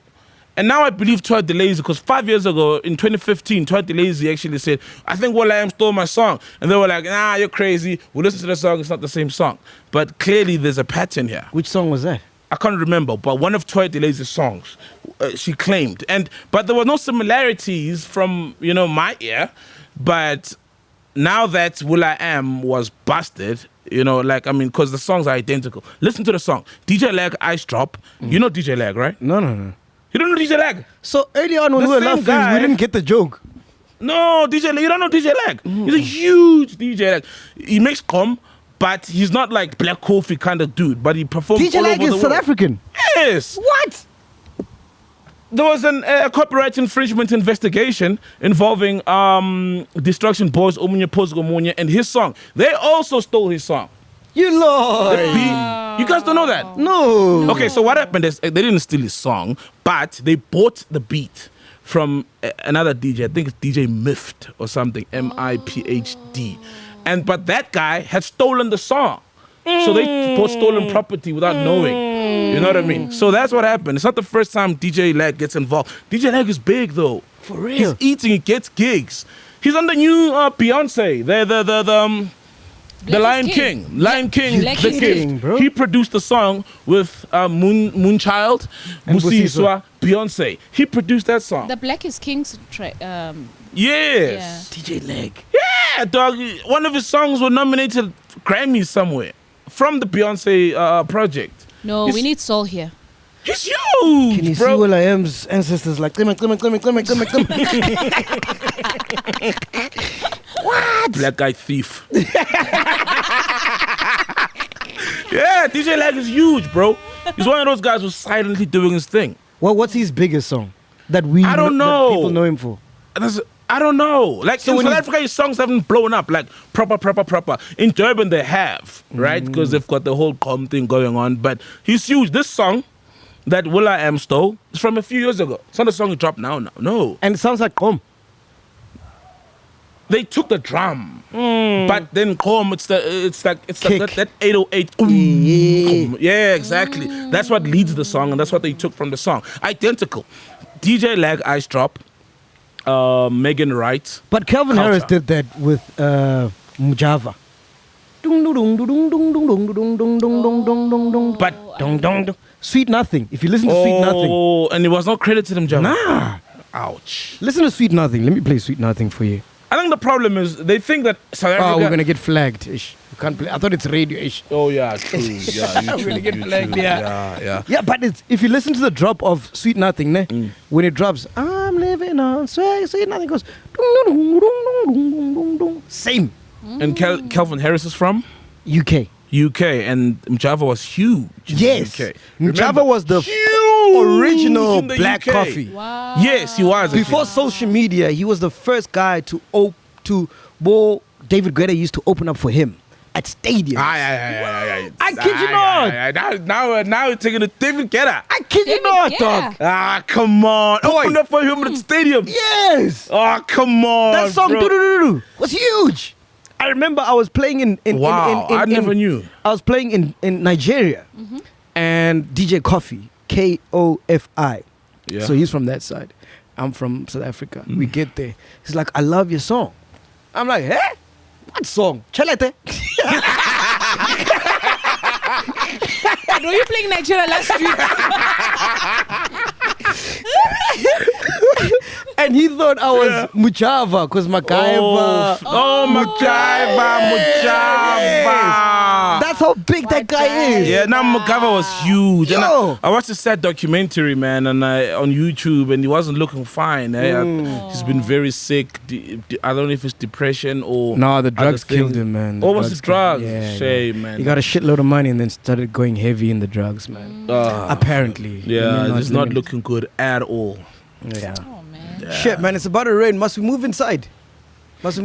And now I believe Toy DeLazy, because 5 years ago, in 2015, Toy DeLazy actually said, I think Will.i.am stole my song. And they were like, nah, you're crazy. We'll listen to the song. It's not the same song. But clearly, there's a pattern here. Which song was that? I can't remember, but one of Toy DeLazy's songs, she claimed. But there were no similarities from, my ear. But now that Will.i.am was busted, because the songs are identical. Listen to the song. DJ Lag, Ice Drop. You know DJ Lag, right? No. You don't know DJ Lag? So early on when we were laughing, we didn't get the joke. No, DJ Lag, you don't know DJ Lag. He's a huge DJ Lag. He makes come, but he's not like Black Coffee kind of dude, but he performs DJ all Lag over the is South world. African. Yes. What? There was a copyright infringement investigation involving Destruction Boys, Omunye Pozgomunye, and his song. They also stole his song. You Lord. You guys don't know that? No. Okay, so what happened is they didn't steal his song, but they bought the beat from another DJ. I think it's DJ Miffed or something, MIPHD. But that guy had stolen the song. So they bought stolen property without knowing. You know what I mean? So that's what happened. It's not the first time DJ Lag gets involved. DJ Lag is big though. For real. He's eating, he gets gigs. He's on the new Beyonce. The Lion King. Lion King, Black the is King. bro. He produced the song with Moonchild, And Busiswa, Beyonce. He produced that song. The Black is King's track. Yes. DJ Lag. Yeah, dog. One of his songs were nominated for Grammys somewhere from the Beyonce project. No, He's- we need Soul here. He's huge, Can you bro. see Will.i.am's ancestors like Clement? What? Black guy thief. Yeah, DJ Lag is huge, bro. He's one of those guys who's silently doing his thing. What's his biggest song that I don't that know. people know him for? I don't know. Like, So in when South he's- Africa, his songs haven't blown up, like, proper. In Durban, they have, right? Because they've got the whole com thing going on. But he's huge. This song that Will.i.am stole is from a few years ago. It's not a song he dropped now. No. And it sounds like Kom. They took the drum. But then com, it's like Kick. that 808. Yeah. Yeah, exactly. That's what leads the song, and that's what they took from the song. Identical. DJ Lag, Ice Drop. Megan Wright. But Calvin Culture. Harris did that with Mujava. But Sweet Nothing. If you listen to Sweet Nothing. Oh, and it was not credited him, Java. Nah. Ouch. Listen to Sweet Nothing. Let me play Sweet Nothing for you. I think the problem is they think that South Africa. Oh, we're gonna get flagged. Ish. We can't play. I thought it's radio ish. Oh yeah, true. Yeah, We're gonna get flagged, yeah. yeah. Yeah, but if you listen to the drop of Sweet Nothing, ne, when it drops, I'm living on Sweet Nothing goes same. And Calvin Harris is from UK. UK, and Mjava was huge. in Yes. UK. Mujava was the Huge original in the black UK. coffee. Wow. Yes, he was. Before social media, he was the first guy to David Guetta used to open up for him at stadiums. I kid you not. Now you're taking a David Guetta. I kid you David not, Guetta. dog. Ah, come on. Boy. Open up for him at the stadium. Yes. Oh, come on. That song bro. "Do-do-do-do-do" was huge. I remember I was playing in Wow, I never knew. I was playing in Nigeria, and DJ Kofi, Kofi. Yeah. So he's from that side. I'm from South Africa. We get there. He's like, I love your song. I'm like, hey, what song? Chalete. Were you playing Nigeria last week? And he thought I was Mujava because MacGyver. Oh, MacGyver. That's how big that guy is. Yeah, now MacGyver was huge. And Yo. I watched a sad documentary, man, and on YouTube, and he wasn't looking fine. He's been very sick. I don't know if it's depression or No, the other drugs killed things. him, man. What was the drugs? Yeah, Shame, man. He got a shitload of money and then started going heavy in the drugs, man. Apparently. Yeah, it's not living- looking good at all. Yeah. Oh man. Shit, man, it's about to rain. Must we move inside? Because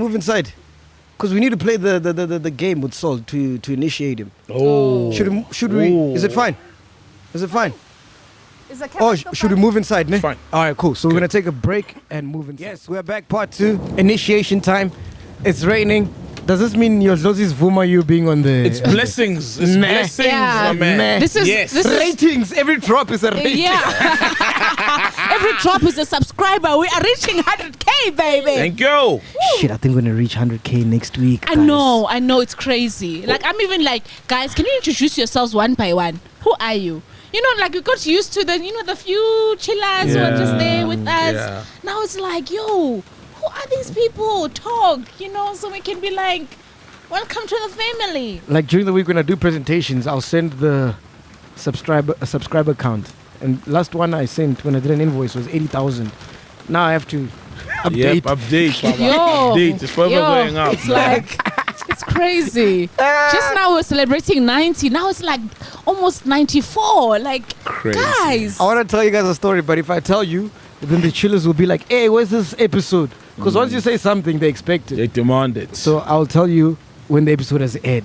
we need to play the game with Sol to initiate him. Oh. Should we? Is it fine? Is it fine? Is the camera still should we fine? move inside, ne? Fine. All right, cool. So we're going to take a break and move inside. Yes, we're back. Part 2. Initiation time. It's raining. Does this mean your Zosi's Vuma you being on the... It's blessings. It's Nah. blessings, Yeah. my man. This is Yes. this is ratings? Every drop is a rating. yeah. Every drop is a subscriber. We are reaching 100K, baby. Thank you. Shit, I think we're going to reach 100K next week. I know, it's crazy. Like, I'm even like, guys, can you introduce yourselves one by one? Who are you? You know, like, we got used to the few chillers who are just there with us. Yeah. Now it's like, yo, who are these people? Talk, so we can be like, welcome to the family. Like during the week when I do presentations, I'll send the subscriber count. And last one I sent when I did an invoice was 80,000. Now I have to update. Yep, update, Baba. Yo, Update. It's forever going up. It's like, it's crazy. Just now we're celebrating 90. Now it's like almost 94. Like, Crazy. guys. I want to tell you guys a story, but if I tell you, then the chillers will be like, hey, where's this episode? Because once you say something, they expect it. They demand it. So I'll tell you when the episode has aired,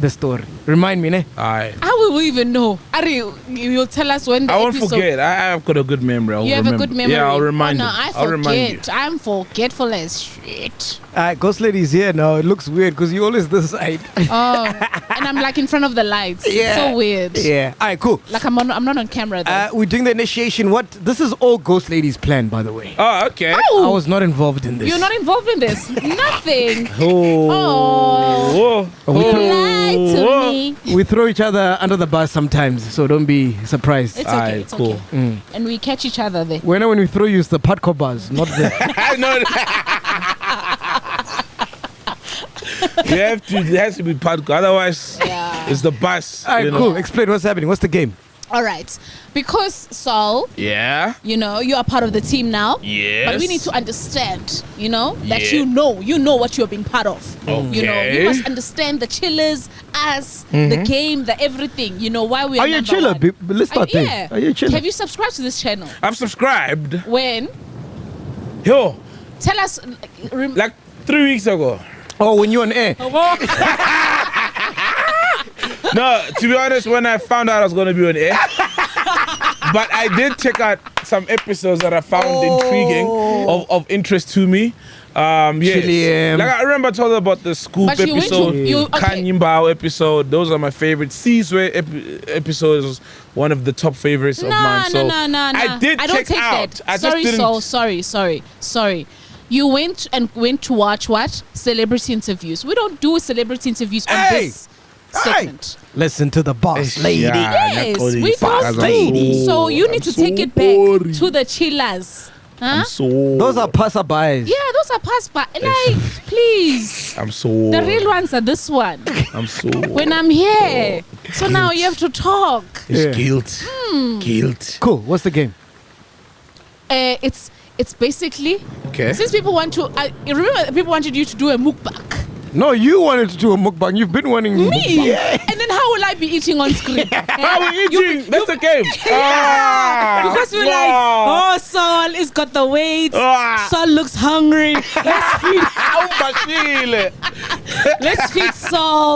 the story. Remind me, ne? Aye. How will we even know? Ari, you'll tell us when the I won't episode... forget. I've got a good memory. I'll You have remember. a good memory. Yeah, I'll remind no, you. I I'll remind you. forget. I'm forgetful as shit. Ghost Lady's here now. It looks weird because you always this side. Oh, and I'm like in front of the lights. It's so weird. Yeah. All right, cool. Like I'm not on camera though. We're doing the initiation. This is all Ghost Lady's plan, by the way. Oh, okay. I Oh, was not involved in this. you're not involved in this. Nothing. Oh. Oh, we, You throw, lied to me. we throw each other under the bus sometimes, so don't be surprised. It's okay. Aye, It's cool. okay. And we catch each other there. When we throw you, it's the Padco bus, not the... I know. It has to be podcast. Otherwise, Yeah. it's the bus. All right, you know. cool. Explain what's happening. What's the game? All right. Because Saul, Yeah. you are part of the team now. Yes. But we need to understand, that Yeah. you know what you're being part of. Okay. You must understand the chillers, us, the game, the everything. Why we are Are you a number chiller? one. Let's start there. Yeah. Are you a chiller? Have you subscribed to this channel? I've subscribed. When? Yo, Tell us. like 3 weeks ago. Oh, when you're on air. No, to be honest, when I found out I was going to be on air, but I did check out some episodes that I found intriguing, of interest to me. Yes. Chilliam. Like I remember talking about the Scoop But you went to- episode, you- okay. Kanyimbao episode. Those are my favorite. Seasway episode is one of the top favorites of mine. So No. I did I don't check take out. that. I Sorry, just didn't. Saul. Sorry. You went to watch what? Celebrity interviews. We don't do celebrity interviews on Hey! this segment. Listen to the boss lady. Yeah. Yes, Nakoli, we fuck, don't I'm do. So you need to so take it back boring. to the chillers. Huh? I'm so. Those are passerbys. Yeah, those are pass by. Like, please. I'm so. The real ones are this one. I'm so. When I'm here. So now you have to talk. Yeah. It's guilt. Guilt. Cool. What's the game? It's basically Okay. since people want to. You remember people wanted you to do a mukbang. No, you wanted to do a mukbang. You've been wanting Me? mukbang. Yeah. And then how will I be eating on screen? How are we eating? That's the game. Because we're like, oh, Saul has got the weight. Saul looks hungry. Let's feed Saul,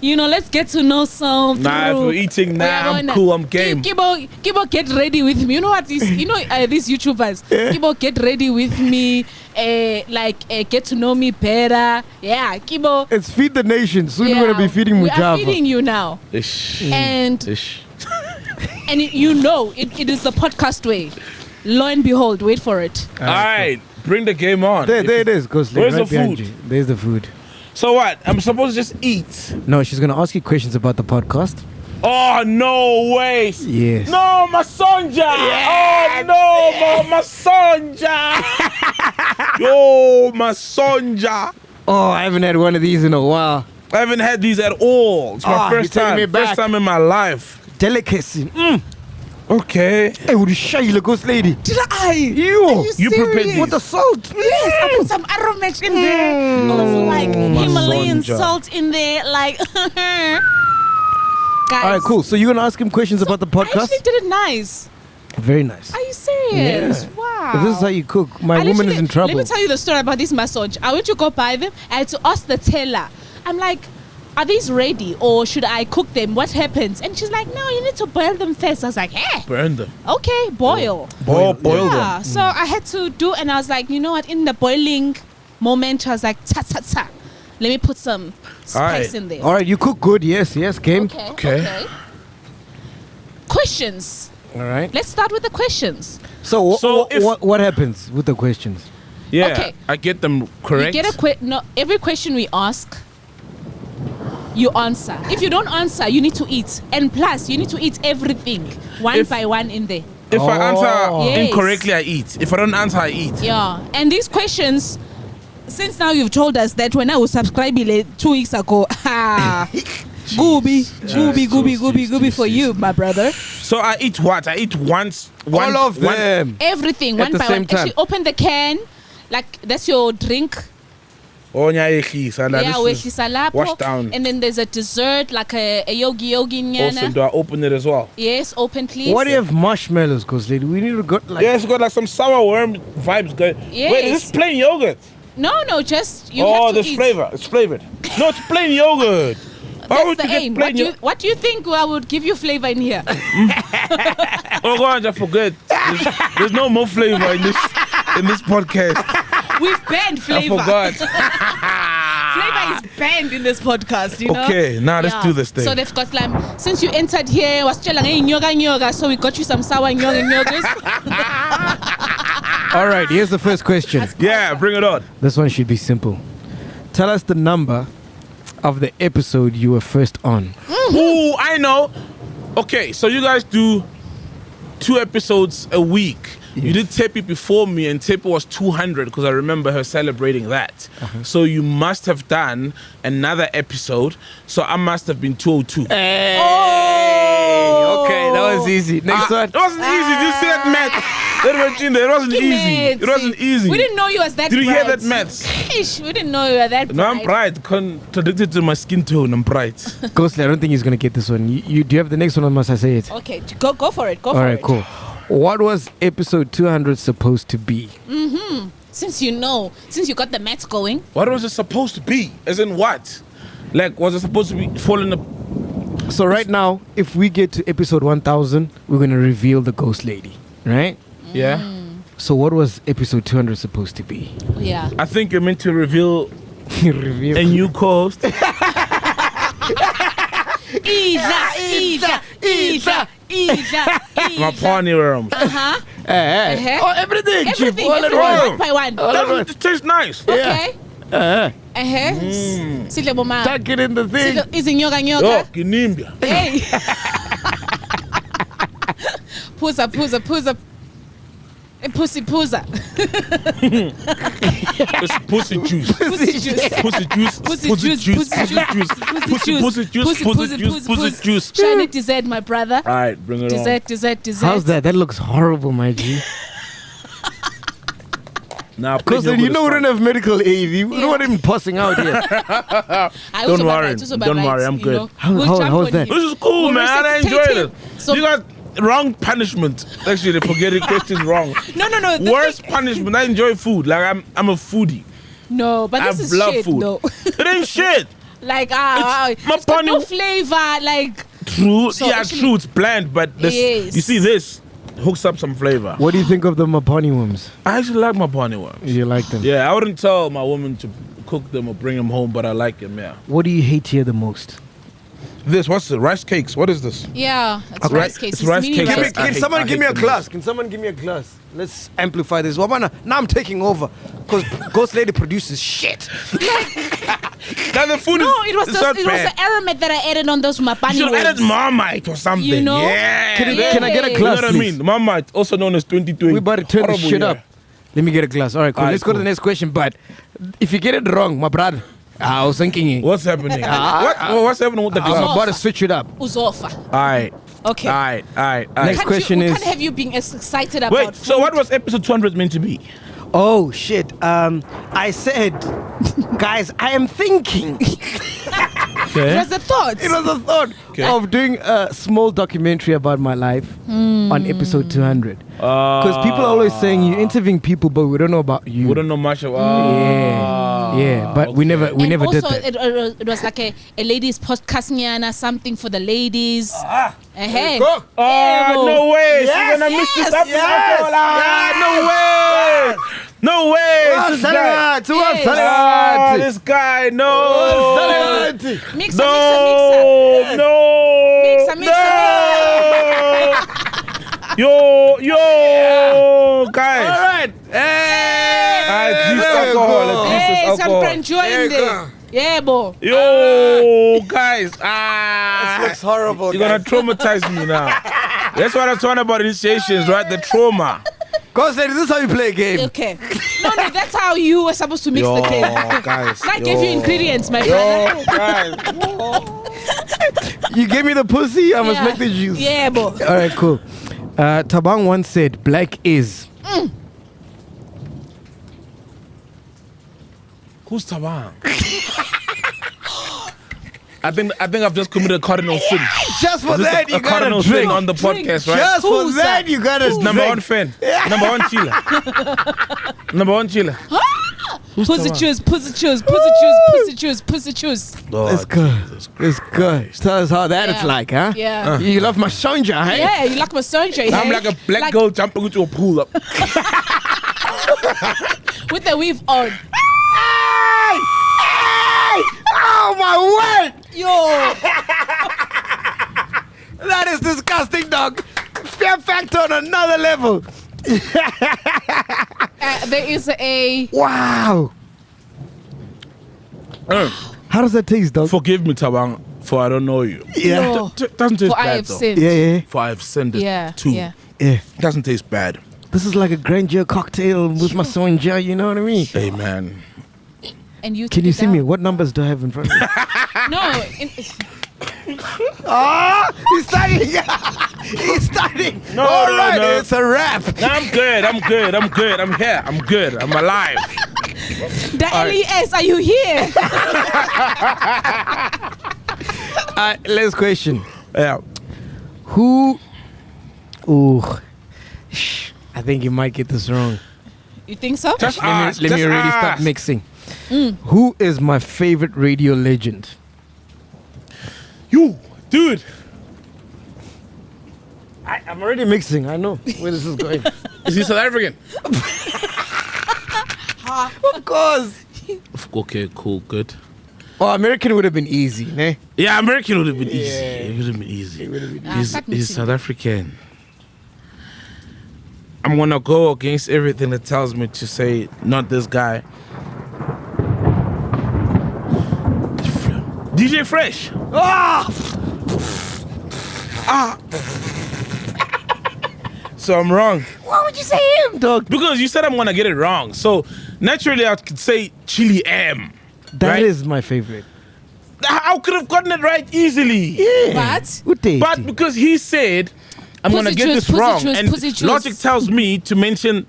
let's get to know Saul. Nah, if through- we're eating now, I'm wanna- cool, I'm game. Kibo, get ready with me. You know what these YouTubers? Kibo, get ready with me. Get to know me better. Yeah, Kibo. It's Feed the Nation. Soon we're going to be feeding We are Mujava. feeding you now. Ish. And Ish. it is the podcast way. Lo and behold, wait for it. All right, bring the game on. There it is. Ghost Lady, Where's right the behind food? you. There's the food. So what? I'm supposed to just eat? No, she's going to ask you questions about the podcast. Oh, no way. Yes. No, my sonja. Oh, no, my sonja. Yo, my sonja. Oh, I haven't had one of these in a while. I haven't had these at all. It's my you're first taking time. me back. First time in my life. Delicacy. Okay. Hey, would you shy, you Ghost Lady? Did I? You. You prepared this. With the salt. Yes, I put some aromatic in there. Of like my Himalayan sonja. salt in there. Like, guys. All right, cool. So you're going to ask him questions about the I podcast? actually did it nice. Very nice. Are you serious? Yeah. Wow. If this is how you cook, my woman is in trouble. Let me tell you the story about this massage. I went to go buy them. I had to ask the teller. I'm like, are these ready or should I cook them? What happens? And she's like, no, you need to boil them first. I was like, burn them. Okay, boil. Boil Yeah. them. So I had to do, and I was like, you know what? In the boiling moment, I was like, ta. Let me put some spice in there. All right, you cook good. Yes, game. Okay. Questions. All right. Let's start with the questions. So what happens with the questions? Yeah, Okay. I get them correct. You get every question we ask, you answer. If you don't answer, you need to eat. And plus, you need to eat everything one by one in there. If I answer Yes. incorrectly, I eat. If I don't answer, I eat. Yeah. And these questions, since now you've told us that when I was subscribing 2 weeks ago, gooby for you, my brother. So I eat what? I eat once. All of them. Everything, At one the by same one. time. Actually, open the can. Like, that's your drink. Oh, yeah, Wehlisa lapho. wash down. And then there's a dessert, like a yogi Also, nyana. do I open it as well? Yes, open please. What do you have marshmallows, Ghost Lady? We need to go like. Yeah, it's got like some sour worm vibes going. Yes. Wait, is this plain yogurt? No, just you have to there's eat. flavor. It's flavored. No, it's plain yogurt. Why That's would the you get aim. plain What do you think I would give you flavor in here? Oh God, I forget. There's no more flavor in this podcast. We've banned flavor. I forgot. Flavor is banned in this podcast, you know? Okay, now let's do this thing. So they've got like, since you entered here, was nyoga, so we got you some sour nyogas. All right, here's the first question. Yeah, bring it on. This one should be simple. Tell us the number of the episode you were first on. Ooh, I know. Okay, so you guys do 2 episodes a week. Yes. You did Tepi before me, and Tepi was 200 because I remember her celebrating that. So you must have done another episode. So I must have been 202. Hey. Okay, that was easy. Next one. It wasn't easy. Did you see that math? That went in there. It wasn't easy. It wasn't easy. We didn't know you was that Did you hear bright. that maths? Ish, we didn't know you were that No, I'm bright. bright. Contradicted to my skin tone. I'm bright. Ghost Lady, I don't think he's gonna get this one. You do you have the next one, or must I say it? Okay, go for it. Go All for right, it. cool. What was episode 200 supposed to be? Since you got the maths going. What was it supposed to be? As in what? Like, was it supposed to be falling up? So right now, if we get to episode 1000, we're gonna reveal the Ghost Lady, right? Yeah. So what was episode 200 supposed to be? Yeah. I think you're meant to reveal Reveal. a new co-host. Isa. My pony worms. Hey. Oh, everything, Chief. Everything, All at once. one by one. It tastes nice. Okay. Yeah. Sidle boma. Tuck it in the thing. Izinyoga Oh, nyoga. Kinimbia. Hey. Puza. Pussy. It's pussy juice. Pussy juice. Pussy juice. Pussy juice. Shine it dessert, my brother. All right, bring it on. Dessert. How's that? That looks horrible, my G. Now, Because then you know we don't have medical aid. We don't want him passing out here. Don't worry. Don't worry. I'm good. How's that? This is cool, We'll man. I resuscitate enjoyed him. it. So- You got wrong punishment. Actually, they forget the questions wrong. No. Worst punishment. I enjoy food. Like I'm a foodie. No, but I this is love shit, food. though. It ain't shit. Like, my it's got no bunny- flavor. Like, True. So Yeah, actually- true. It's bland, but this, Yes. you see this hooks up some flavor. What do you think of the Mapani worms? I actually like my bunny worms. You like them? Yeah, I wouldn't tell my woman to cook them or bring them home, but I like them. Yeah. What do you hate here the most? What's the rice cakes? What is this? yeah, it's Okay. rice cakes. It's rice mini cakes. rice I cakes. Can hate- someone I give me hate a them glass? most. Can someone give me a glass? Let's amplify this. Wabana, now I'm taking over because Ghost Lady produces shit. Now the food No, is it was it's not the bad. aromat that I added on those mapani You should add worms. Marmite or something. You know? Yeah. Can I get a You know glass, what I please? mean? Marmite, also known as 2020. We about to turn this Horrible shit year. up. Let me get a glass. All right, cool. All right, Let's go to the cool. next question. But if you get it wrong, my brother, I was thinking What's happening? What's happening with the I'm glass? about to switch it up. Uzofa. All right. Okay. All right. Next question we is- can't have you being as excited about Wait, food. so what was episode 200 meant to be? Oh shit! I said, guys, I am thinking. It was a thought. It was a thought Okay. of doing a small documentary about my life on episode 200. Because people are always saying you interviewing people, but we don't know about you. We don't know much of. Yeah. Yeah, but we never And did also, that. it was like a ladies podcast, something for the ladies. Hey. Oh, no way. Yes, She's gonna mix this up. yes, No way. No way. This guy. This guy. No. Mixer. No. Yo, guys. All right. At least alcohol. Hey, some enjoying there. Yeah, boy. Yo, guys. This looks horrible. You're gonna traumatize me now. That's what I'm talking about initiations, right? The trauma. Cause this is how you play a game. Okay. No, that's how you were supposed to mix the cake. Guys. I gave you ingredients, my brother. Guys. You gave me the pussy, I must Yeah. make the juice. Yeah, boy. All right, cool. Tabang once said, "Black is." Who's Tabang? I think I've just committed a cardinal sin. Just for Is this that, you a gotta cardinal sin drink. on the podcast, right? Just for Who's that, you gotta drink. Number one fan. Number one chiller. Number one chiller. Pussy choose. It's good. It's good. Tell us how that is Yeah. like, huh? Yeah. You love my sonja, hey? Yeah, you like my surgery. I'm like a black girl jumping into a pool up. with the weave on. Hey! Oh my word! Yo. That is disgusting, dog. Fear factor on another level. There is a. Wow. How does that taste, dog? Forgive me, Tabang, for I don't know you. Yeah. No. Doesn't taste For I bad have though. sinned. Yeah. For I've sinned it Yeah. too. Yeah. Yeah. Doesn't taste bad. This is like a grandeur cocktail with my sonja, you know what I mean? Hey man. And you. Can took you it see down. me? What numbers do I have in front of me? No. Oh, he's starting. He's starting. No, All no, right, no. it's a wrap. No, I'm good. I'm here. I'm good. I'm alive. The L.E.S, are you here? Last question. Yeah. Who? Ooh, I think you might get this wrong. You think so? Just Let ask. me Just already start ask. mixing. Who is my favorite radio legend? You, dude. I'm already mixing. I know where this is going. Is he South African? Of course. Okay, cool, good. Oh, American would have been easy, ne? Yeah, American would have been easy. Yeah. It would have been easy. Ah, He's start mixing. South African. I'm gonna go against everything that tells me to say not this guy. DJ Fresh. So I'm wrong. Why would you say him, dog? Because you said I'm gonna get it wrong. So naturally I could say Chili M. That is right? my favorite. I could have gotten it right easily. Yeah. But Good day. But because he said I'm Pussy gonna get juice, this pussy wrong, juice, and pussy juice. logic tells me to mention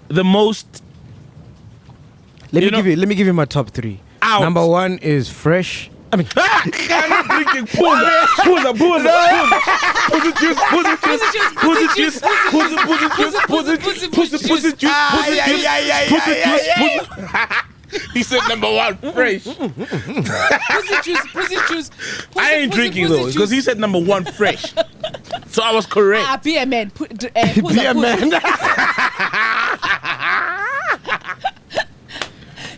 the most. let you me give you my top 3. Out. Number 1 is Fresh. I mean, I'm not drinking pussy juice. He said number 1, Fresh. pussy juice. I ain't drinking though, because he said number 1, Fresh. So I was correct. Be a man. be a man.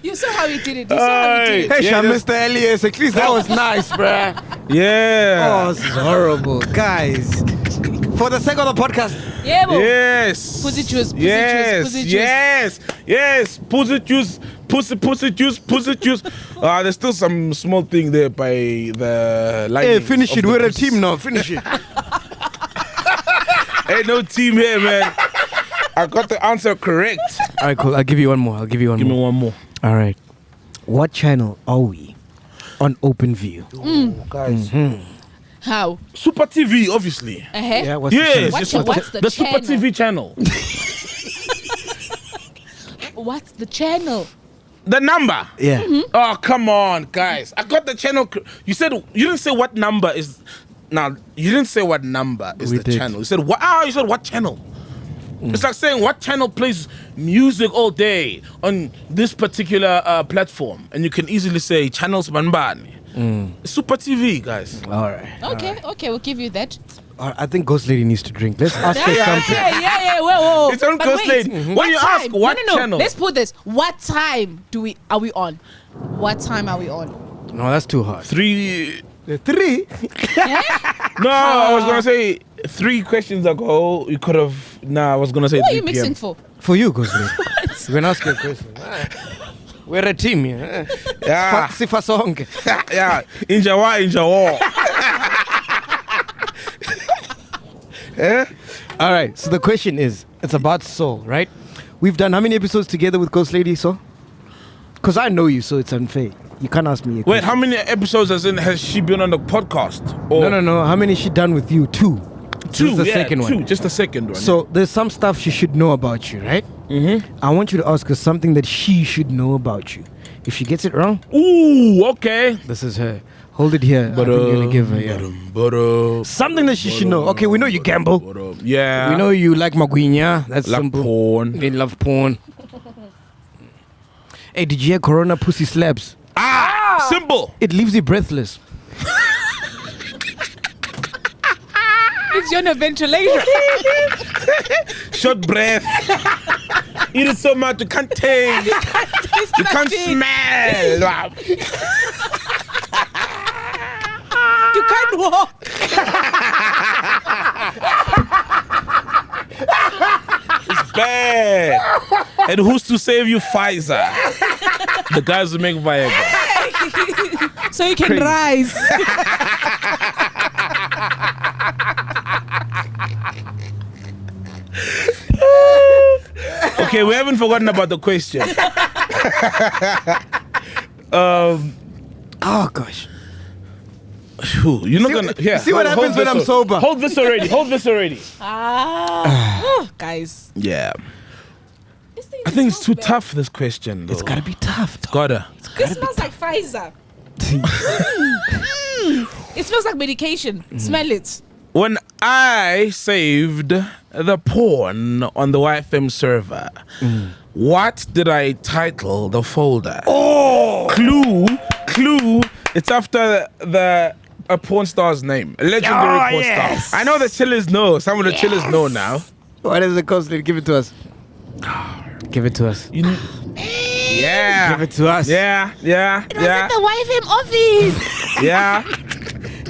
You saw how he did it. You saw how he did it. Hey, Yeah, Mr. L.E.S. At least that was nice, bruh. Yeah. Oh, this is horrible. Guys, for the sake of the podcast, Yeah, bro. Yes. Pussy juice, pussy yes. juice, pussy juice. Yes. Pussy juice. Pussy juice. There's still some small thing there by the line. hey, finish it. We're a team now. Finish it. Ain't no team here, man. I got the answer correct. All right, cool. I'll give you one more. Give me one more. All right. What channel are we on OpenView? Guys. How? Super TV, obviously. Yeah, what's Yes. What's the the Super channel? TV channel. What's the channel? The number. Yeah. Oh, come on, guys. I got the channel. You didn't say what number is. Now, you didn't say what number is We the did. channel. You said what? You said what channel? It's like saying what channel plays music all day on this particular platform, and you can easily say channels Banbani. Super TV, guys. All right. Okay, we'll give you that. I think Ghost Lady needs to drink. Let's ask her something. Yeah. Whoa. It's on But Ghost wait, Lady. When you ask what no. channel, Let's put this. What time are we on? What time are we on? No, that's too hard. 3. 3? No, I was gonna say 3 questions ago. You could have. Nah, I was gonna say. What are 3 you mixing PM. for? For you, Ghost Lady. We're gonna ask you a question. We're a team here. Yeah, Sifa song. yeah. Injawa. All right. So the question is, it's about soul, right? We've done how many episodes together with Ghost Lady, so? Because I know you, so it's unfair. You can't ask me. Wait, how many episodes has she been on the podcast? Or No. How many she done with you? 2. This is the second one. Just the second one. So there's some stuff she should know about you, right? I want you to ask her something that she should know about you. If she gets it wrong, ooh, okay. this is her. Hold it here. I think you're gonna give her something that she should know. Okay, we know you gamble. Yeah. We know you like magwinya. That's Like simple. porn. They love porn. Hey, did you hear Corona pussy slaps? Simple. It leaves you breathless. It's on a ventilation. Short breath. Eat it so much you can't taste. You can't smell. You can't walk. It's bad. And who's to save you? Pfizer. The guys who make Viagra. So you can rise. Okay, we haven't forgotten about the question. Oh gosh. You're not gonna. Yeah. See what happens when I'm sober. Hold this already. Guys. Yeah. I think it's too tough, this question, though. It's gotta be tough. Gotta. This smells like Pfizer. It smells like medication. Smell it. When I saved the porn on the YFM server, what did I title the folder? Oh! Clue. It's after a porn star's name. A legendary porn star. I know the chillers know. Some of the chillers know now. What is it, Ghost Lady? Give it to us. Give it to us. Yeah. Give it to us. Yeah. It was at the YFM office. Yeah.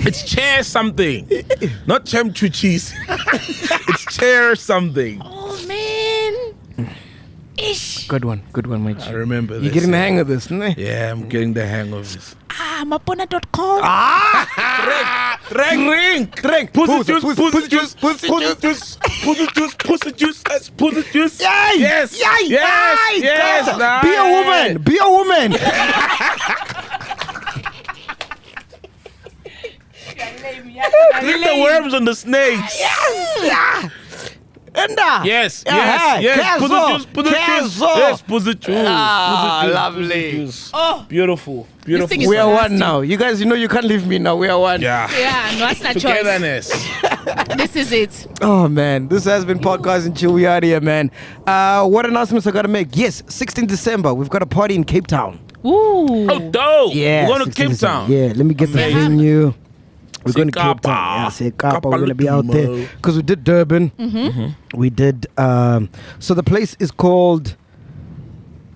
It's chair something. Not chemchu cheese. It's chair something. Oh, man. Ish. Good one, my G. I remember this. You're getting the hang of this, ne? Yeah, I'm getting the hang of this. Mapona.com. Drink. Pussy juice. Yes. Be a woman. Drink the worms and the snakes. Yes. Pussy juice. Yes, pussy juice. Lovely. Oh. Beautiful. thing is We are so one nasty. now. You guys, you know you can't leave me now. We are one. Yeah. Yeah, no, that's not choice. Togetherness. This is it. Oh man, this has been Podcast and Chill. We out here, man. What announcements I gotta make? Yes, 16th December, we've got a party in Cape Town. Ooh. Oh, dope. Yeah, We're going to 16th Cape December. Town. Yeah, let me get the Amazing. venue. We're going to Say Cape Town. Kapa. Yeah, say Kapa. Kapa We're going to be out there Lutumo. because we did Durban. We did. So the place is called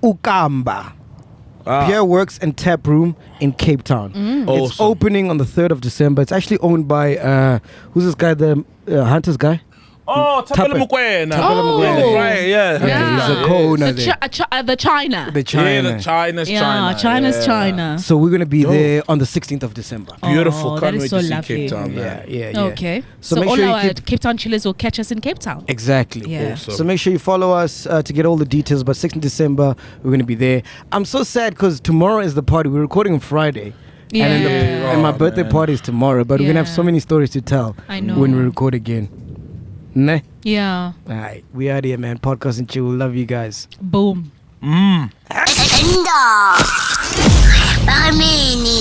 Ukamba. Beer Works and Tap Room in Cape Town. It's Awesome. opening on the 3rd of December. It's actually owned by who's this guy? The Hunters guy. Oh, Tapele Tape. Mukwena. Oh. Right, yeah. Yeah, he's a co-owner The, there. the China. The China. Yeah, the China's Yeah, China. China's yeah. China. So we're gonna be there on the 16th of December. Beautiful. Oh, Can't that is wait so to see lovely. Cape Town, man. Yeah. Okay. So So, make all sure you our keep- Cape Town chillers will catch us in Cape Town. Exactly. Yeah. Awesome. So make sure you follow us to get all the details. But 16th December, we're going to be there. I'm so sad because tomorrow is the party. We're recording on Friday. Yeah. And my birthday man. party is tomorrow. But we're going to have so Yeah. many stories to tell I know. when we record again. Ne? Yeah. All right. We out here, man. Podcast and Chill. Love you guys. Boom. Endo. Parmeni.